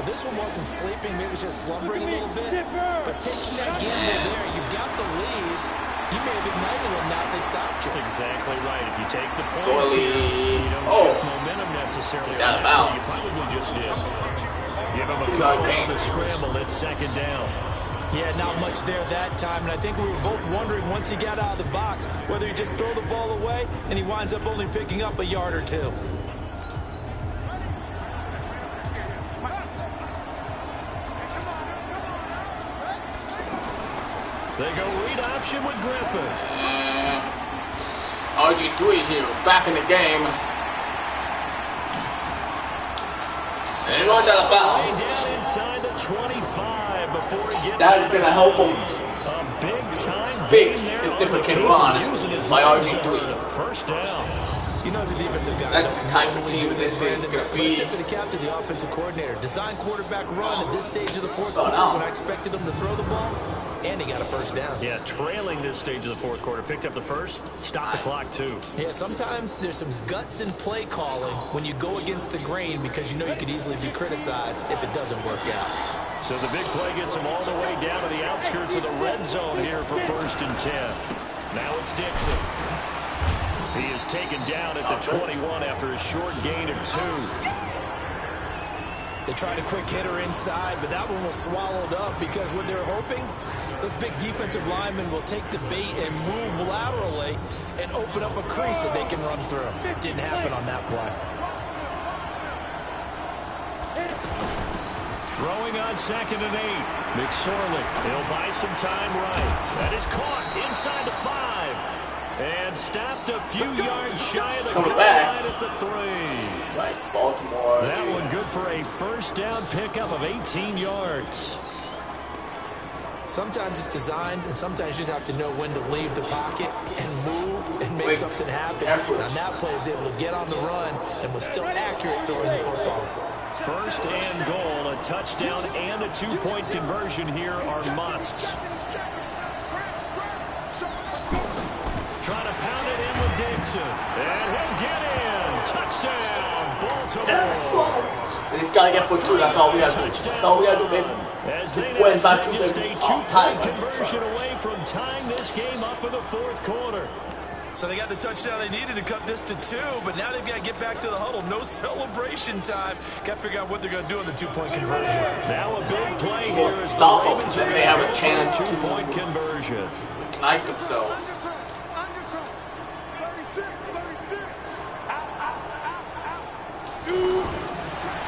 This one wasn't sleeping, maybe just slumbering a little bit. But taking that gamble there, you got the lead. You may have ignited them, now they stopped you. That's exactly right. If you take the points here, you don't shift momentum necessarily. You probably just did. Give him a couple on the scramble. It's 2nd down. Yeah, not much there that time. And I think we were both wondering once he got out of the box whether he just throw the ball away and he winds up only picking up a yard or two. They go read option with Griffin. RG3 here, back in the game. And going down the bound. Down inside the 25 before he gets that's going to help him. A big-time big significant run by RG3. 1st down. You know, as a defensive guy, that's the type of team this is going to be. Tip of the cap to the offensive coordinator. Design quarterback run at this stage of the fourth quarter when I expected him to throw the ball. And he got a 1st down. Yeah, trailing this stage of the fourth quarter. Picked up the first, stopped the clock too. Yeah, sometimes there's some guts in play calling when you go against the grain because you know you could easily be criticized if it doesn't work out. So the big play gets him all the way down to the outskirts of the red zone here for 1st and 10. Now it's Dixon. He is taken down at the 21 after a short gain of 2. They tried a quick hitter inside, but that one was swallowed up because what they're hoping, those big defensive linemen will take the bait and move laterally and open up a crease that they can run through. Didn't happen on that play. Throwing on 2nd and 8. McSorley, he'll buy some time right. That is caught inside the 5. And stopped a few yards shy of the goal line at the 3. Right, Baltimore. That one good for a 1st down pickup of 18 yards. Sometimes it's designed, and sometimes you just have to know when to leave the pocket and move and make something happen. And on that play, he was able to get on the run and was still accurate throwing the football. 1st and goal, a touchdown and a 2-point conversion here are musts. Trying to pound it in with Dixon. And he'll get in. Touchdown, Baltimore. He's got to get for 2. That's all we got to do. That's all we got to do, baby. As they now say just a 2-point conversion away from tying this game up in the 4th quarter. So they got the touchdown they needed to cut this to 2, but now they've got to get back to the huddle. No celebration time. Got to figure out what they're going to do in the 2-point conversion. Now a big play here is the Ravens are they have a chance to 2-point conversion. Ignite themselves.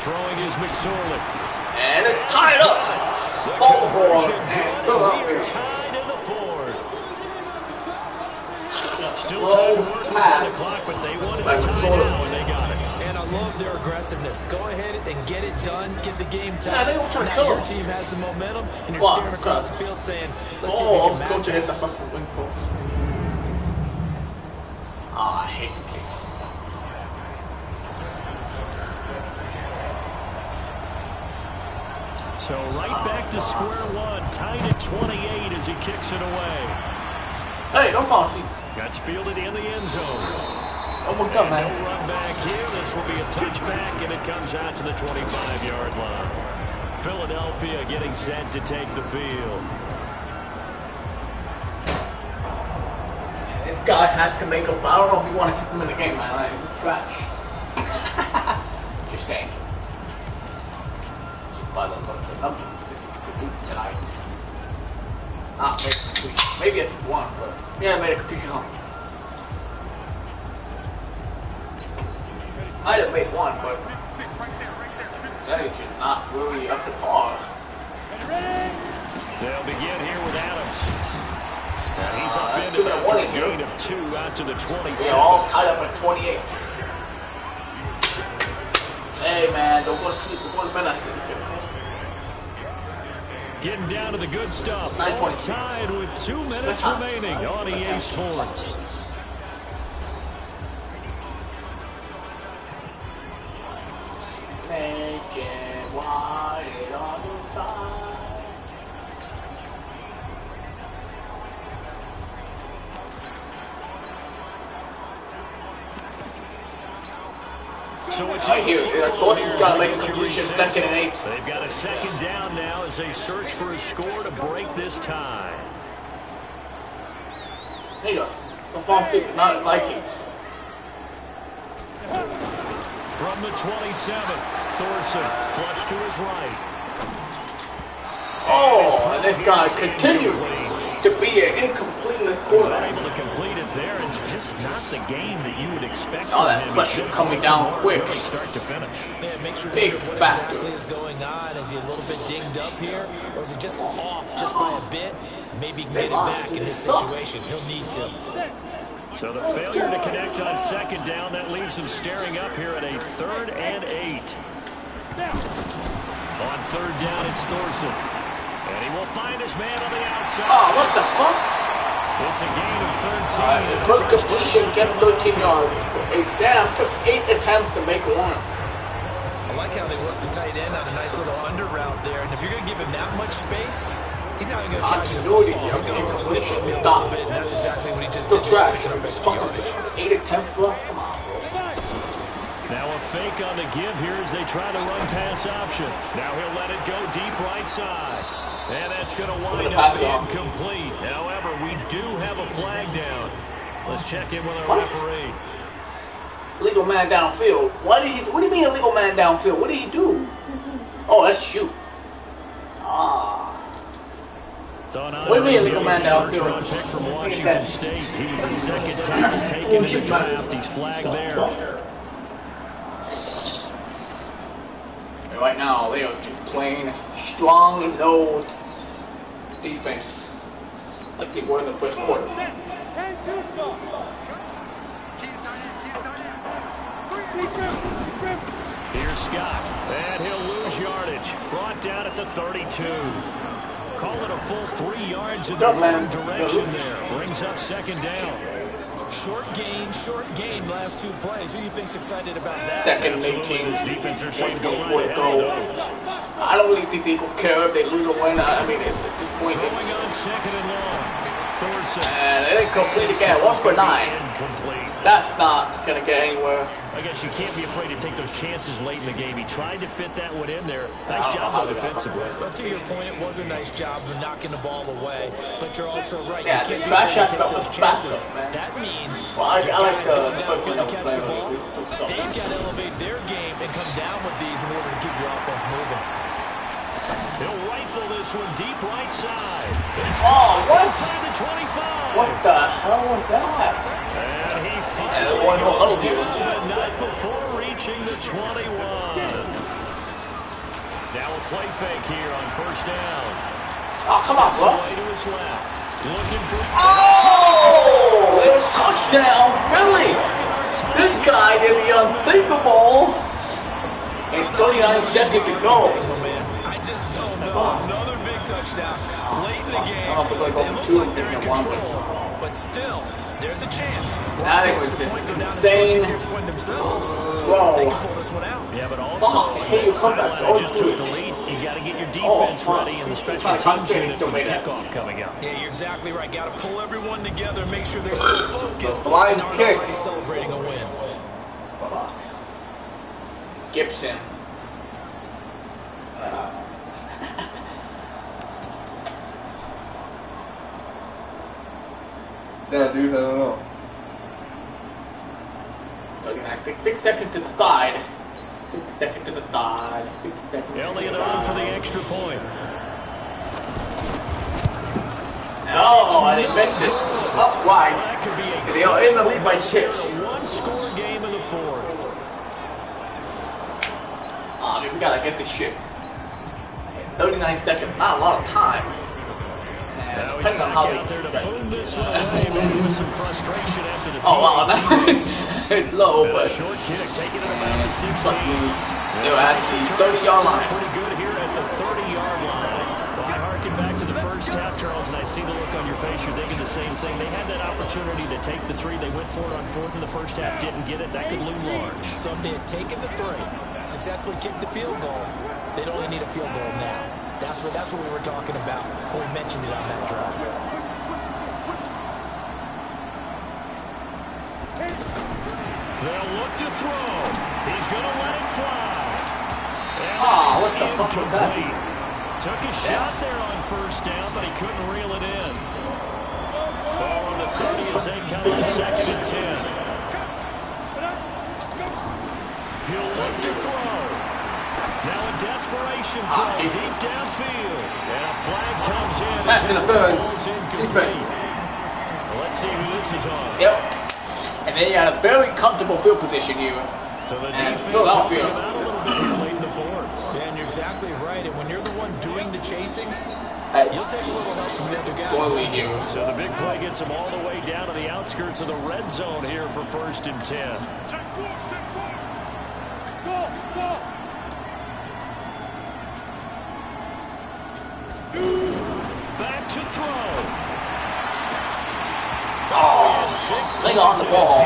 Throwing is McSorley. And it's tied up. Baltimore. Tied in the 4th. Still time to work on the clock, but they wanted to tie it now, and they got it. And I love their aggressiveness. Go ahead and get it done. Get the game tied. Yeah, they don't try to kill your him. team has the momentum, and you're staring across the field saying, let's see if we can match us. I hate the kicks. So right back to square one, tied at 28 as he kicks it away. Hey, don't fall. That's fielded in the end zone. Oh my God, man. No run back here. This will be a touchback, and it comes out to the 25-yard line. Philadelphia getting set to take the field. This guy had to make a foul. I don't know if you want to keep him in the game, man. Right? He's trash. Just saying. By the numbers that he produced tonight. Not make a completion. Maybe it's one, but yeah, I made a completion on him. Might have made one, but that is just not really up to par. They'll begin here with Adams. And he's up into a gain of 2 out to the 27. They're all tied up at 28. Hey man, don't go to sleep before the bed. Getting down to the good stuff. All tied with 2 minutes remaining on EA Sports. So it's right here. Thornton's got to make a completion, 2nd and 8. They've got a 2nd down now as they search for a score to break this tie. There you go. The phone pick, not Vikings. From the 27, Thorson flush to his right. Oh, and this guy continues to be an incomplete quarterback. Able to complete it there, and just not the game that you would expect. All that pressure coming down quick. Start to finish. Yeah, make sure big what factor. exactly is going on. Is he a little bit dinged up here, or is it just off just by a bit? Maybe he can get it back in this situation. He'll need to. So the failure to connect on 2nd down, that leaves him staring up here at a 3rd and 8. On 3rd down, it's Thorson. And he will find his man on the outside. Oh, what the fuck? It's a gain of 13. His first completion, get 13 yards. Damn, took 8 attempts to make 1. I like how they work the tight end on a nice little under route there. And if you're going to give him that much space, he's not even going to catch the football. He's going to completion a little bit, and that's exactly what he just did. Picking up extra yardage. 8 attempts, bro. Come on, bro. Now a fake on the give here as they try to run pass option. Now he'll let it go deep right side. And that's going to wind up incomplete. However, we do have a flag down. Let's check in with our referee. Legal man downfield. What do you mean a legal man downfield? What did he do? Oh, that's shoot. What do you mean a legal man downfield? First-round pick from Washington State. He was the 2nd tackle taken in the draft. He's flagged there. And right now, they are just playing strong nose defense like they were in the first quarter. Here's Scott, and he'll lose yardage. Brought down at the 32. Call it a full 3 yards in the wrong direction there. Brings up 2nd down. Short gain, last 2 plays. Who do you think's excited about that? 2nd and 18. Defense are saying go right ahead of those. I don't really think people care if they lose or win. I mean, at this point, Throwing on 2nd and long. Thorson. And it incomplete again. 1 for 9. Incomplete. That's not going to get anywhere. I guess you can't be afraid to take those chances late in the game. He tried to fit that one in there. Nice job though defensively. But to your point, it was a nice job of knocking the ball away. But you're also right. Yeah, you can't trash out take was those faster, chances. man. That means I like the downfield to catch the ball. They've got to elevate their game and come down with these in order to keep your offense moving. He'll rifle this one deep right side. What? Inside the 25. What the hell was that? And he And finally one goes more. down not before reaching the 21. Now a play fake here on 1st down. Oh, come on, bro. Away to his left. Looking for... Oh! It was touchdown, Philly! This guy did the unthinkable. And 39 seconds to go. I just don't know. Another big touchdown late in the game. I don't think I go for 2 and think I won, but still, there's a chance. That was insane. Whoa. Whoa. They can pull this one out. Yeah, but also, Hey, you come back. Carolina just took the lead. You got to get your defense ready and the special teams unit for the kickoff coming up. Yeah, you're exactly right. Got to pull everyone together and make sure they're still focused blind and aren't kick. already celebrating a win. Gibson. Yeah, dude, I don't know. 6 seconds to the side. 6 seconds to the side. 6 seconds. Elliott on for the extra point. Oh, I didn't make it. Up wide. That could be a They are in the lead by 6. one-score game in the fourth. Oh, dude, we gotta get this shit. 39 seconds, not a lot of time. And Now he's depending on back how out there to boom this one away, maybe with some frustration after the oh wow, it's low, and but a short kick taking it about the 16. they're at the 30-yard line. Pretty good here at the 30-yard line. Well, I harken back to the first half, Charles, and I see the look on your face. You're thinking the same thing. They had that opportunity to take the 3. They went for it on 4th in the first half, didn't get it. That could loom large. So if they had taken the 3, successfully kicked the field goal, they'd only need a field goal now. That's what we were talking about when we mentioned it on that drive. They'll look to throw. He's going to let it fly. And what the fuck was that? Took a shot there on first down, but he couldn't reel it in. Ball on the 30 as they come on 2nd and 10. He'll look to throw. Now a desperation throw deep downfield. And a flag comes in. Pass interference. Incomplete. Let's see who this is on. Yep. And they had a very comfortable field position here. So the And defense Philadelphia. helped him out a little bit late in the fourth. Yeah, and you're exactly right. And when you're the one doing the chasing, you'll take a little help from the other guys. Boily here. So the big play gets him all the way down to the outskirts of the red zone here for 1st and 10. Back to throw. Oh, sling on the ball.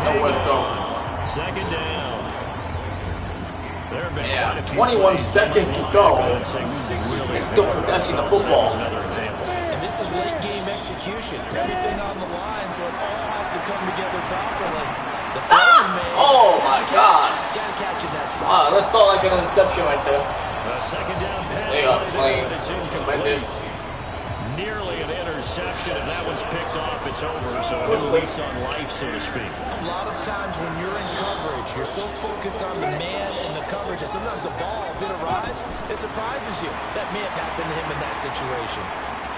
Nowhere to go. 2nd down. There have been quite a few 21 plays seconds to go. It's still possessing the football. And this is late game execution. Everything on the line, so it all has to come together properly. The throw's made. Oh my God. Gotta catch it in that spot. Wow, that felt like an interception right there. A 2nd down pass. They are playing. But it's incomplete. Nearly an interception. If that one's picked off, it's over. So a new lease on life, so to speak. A lot of times when you're in coverage, you're so focused on the man and the coverage that sometimes the ball, if it arrives, it surprises you. That may have happened to him in that situation.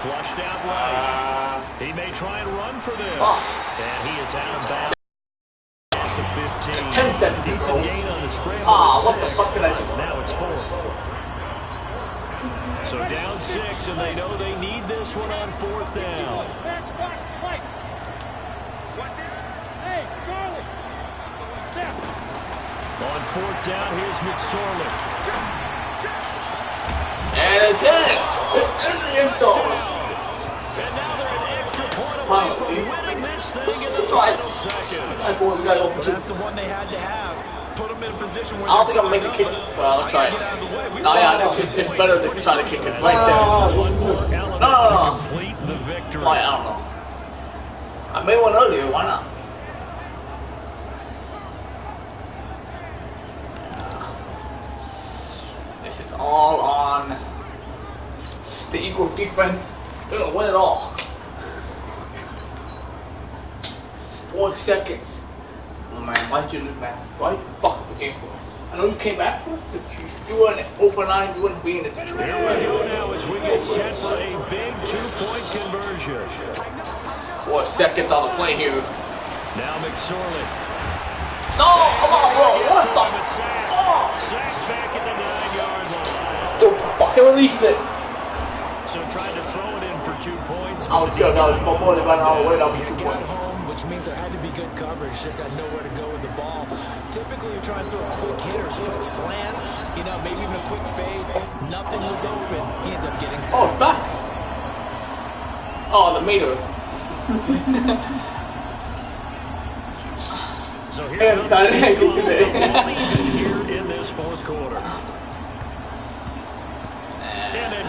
Flushed out right. He may try and run for this. And he is out of bounds at the 15. 10 seconds. Decent gain on the scramble. What the fuck did I do? Now it's 4th. So down 6, and they know they need this one on 4th down. Hey, Charlie. On 4th down, here's McSorley. And it's in. And now they're an extra point away from winning this thing in the final seconds. Well, that's the one they had to have. Put them in a position where I don't think I'm making a kick. Well, I'll try it. No, yeah, it's better than trying to kick it right there. No. Complete the victory. Why, I don't know. I made one earlier, why not? This is all on the Eagles defense. They're gonna win it all. 4 seconds. Oh man, why'd you lose, man? Why'd you fuck up the game for us? I know you came back for it, but if you were an open line, you wouldn't be in this situation. Here we go now as we get set for a big 2-point conversion. 4 seconds on the play here. Now McSorley. No, come on, bro. What the fuck? Sack back at the 9-yard line. Don't fucking release it. So trying to throw it in for 2 points. I was good. That was for more than an hour away. That would be 2 points. Which means there had to be good coverage, just had nowhere to go with the ball. Typically, you're trying to throw quick hitters, quick slants, maybe even a quick fade. Nothing was open. He ends up getting sacked. Oh, back. Oh, the meter. So here comes the here in this 4th quarter.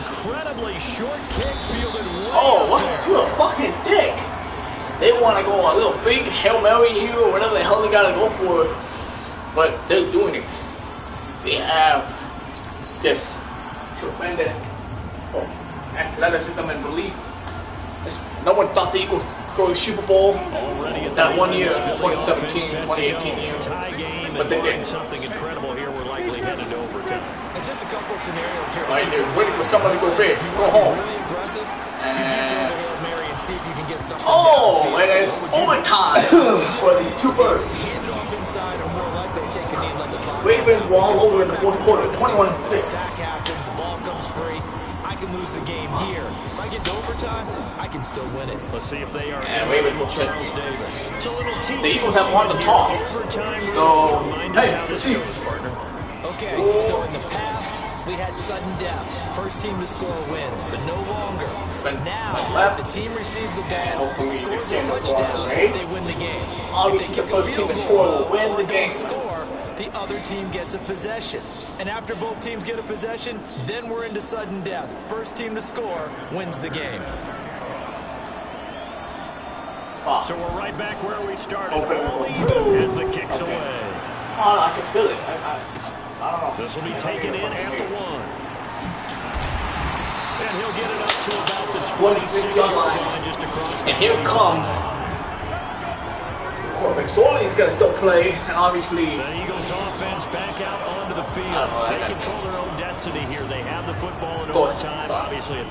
incredibly short kick fielded way what? You a fucking dick. They want to go a little big Hail Mary you or whatever the hell they got to go for. But they're doing it. They have this tremendous athleticism and belief. No one thought the Eagles would go to the Super Bowl that 1 year, 2017, 2018 year. But they did. Something incredible here. We're likely headed to overtime. And just a couple of scenarios here. Right, they're waiting for somebody to go big. Go home. Really aggressive. And See if you can get something and then overtime for these two birds. Hand it off inside or more likely they take a knee like the clock. Ravens wall over in the fourth quarter, 21-6. Sack happens, the ball comes free. I can lose the game here. If I get to overtime, I can still win it. Let's see if they are. And Ravens will check. Charles Davis. It's a little the Eagles have won the toss. So, hey, this goes, partner. Okay, so in the past, we had sudden death. First team to score wins, but no longer. But now, if the team receives the ball, scores a touchdown, they win the game. Obviously, the first team to score will win the game. Score, the other team gets a possession. And after both teams get a possession, then we're into sudden death. First team to score wins the game. So we're right back where we started. All even as the kick's away. I can feel it. I don't know. This will be taken in at the 1. And he'll get it up to about the 26-yard line just across the And here comes Corbett. Sorley's going to still play, and obviously the Eagles offense back out onto the field. They control their own destiny here. They have the football in overtime. Obviously,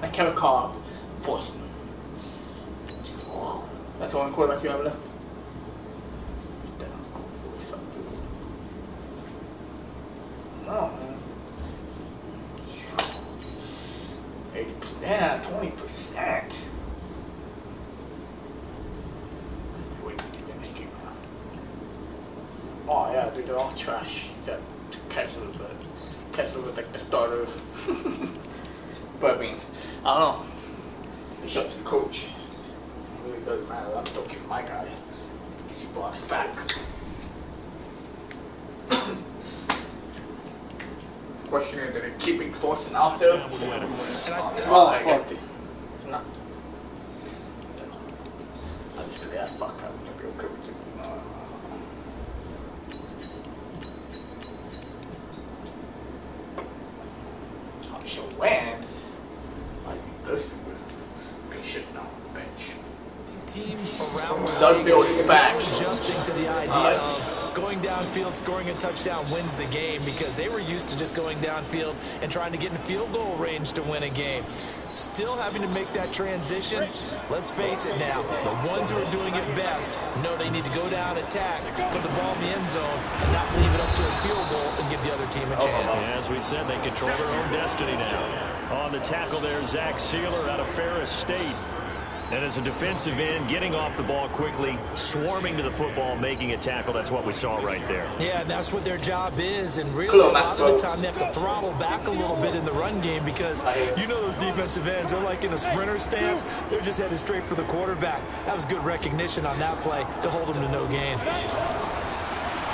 and Kevin Cobb forced. That's the only quarterback you have left. Oh, man. 80%, 20%. Oh, yeah, dude, they're all trash. You got to catch a little bit. Catch a little bit like the starter. But, I mean, I don't know. It's up to the coach. It really doesn't matter. I'm still keeping my guy. He brought us back. Question is, they're keeping Thorson out there. No. I just said, yeah, fuck, I'm gonna be okay with it. So when, like this, we should know the bench. Teams around the league back. Adjusting to the idea of going downfield, scoring a touchdown wins the game because they were used to just going downfield and trying to get in field goal range to win a game. Still having to make that transition. Let's face it now, the ones who are doing it best know they need to go down, attack, put the ball in the end zone, and not leave it up to a field goal and give the other team a chance. As we said, they control their own destiny now. On the tackle there, Zach Sealer out of Ferris State. And as a defensive end, getting off the ball quickly, swarming to the football, making a tackle, that's what we saw right there. Yeah, and that's what their job is. And really, a lot of the time, they have to throttle back a little bit in the run game because you know those defensive ends, they're like in a sprinter stance. They're just headed straight for the quarterback. That was good recognition on that play to hold them to no gain.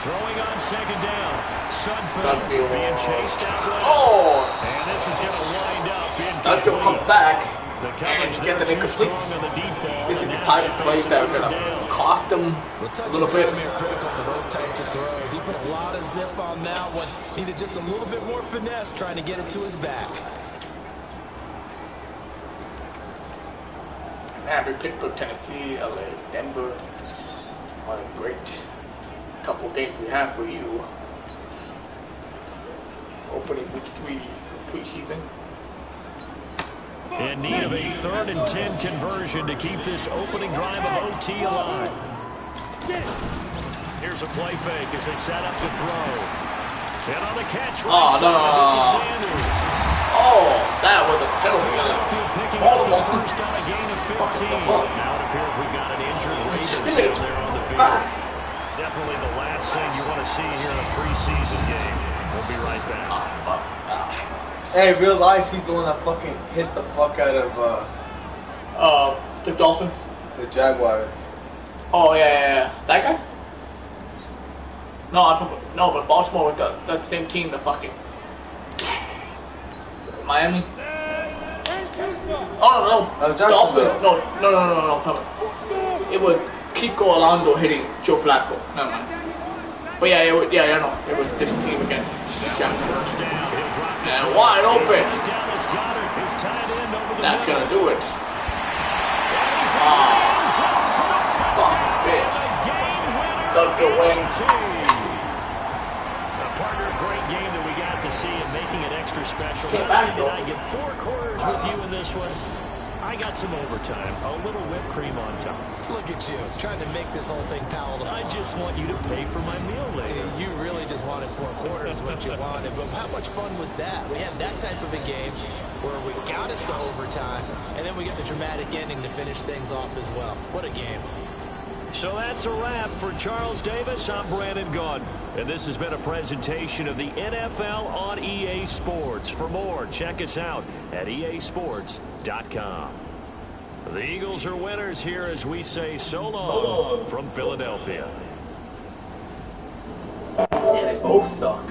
Throwing on second down. Sudfeld being chased out. Oh! And this is going to wind up incomplete. Sudfeld comes back. The coverage and get the incomplete. This is the Now type of play that are going to cost them a little bit. Critical for those types of throws. He put a lot of zip on that one. Needed just a little bit more finesse trying to get it to his back. After Pittsburgh, Tennessee, LA, Denver. What a great couple games we have for you. Opening week 3 preseason. In need of a 3rd and 10 conversion to keep this opening drive of OT alive. Here's a play fake as they set up to throw. And on the catch right side, this is Sanders. Oh, that was a penalty. Picking up the first on a gain of 15. Now it appears we've got an injured Raven down there on the field. Definitely the last thing you want to see here in a preseason game. We'll be right back. Hey, real life, he's the one that fucking hit the fuck out of the Dolphins, the Jaguars. Oh yeah, that guy. No, but Baltimore with the same team, the fucking Miami. Oh no, Dolphin. No. It would Kiko Alonso hitting Joe Flacco. Never mind. But yeah, it was this team again. And wide open. That's gonna do it. Does the win. A partner, great game that we got to see and making it extra special. Not only did I get 4 quarters with you in this one, I got some overtime, a little whipped cream on top. Look at you, trying to make this whole thing palatable. I just want you to pay for my meal later. You really just wanted 4 quarters, what you wanted. But how much fun was that? We had that type of a game where we got us to overtime, and then we get the dramatic ending to finish things off as well. What a game. So that's a wrap for Charles Davis. I'm Brandon Gaudin. And this has been a presentation of the NFL on EA Sports. For more, check us out at easports.com. The Eagles are winners here as we say so long from Philadelphia. Yeah, they both suck.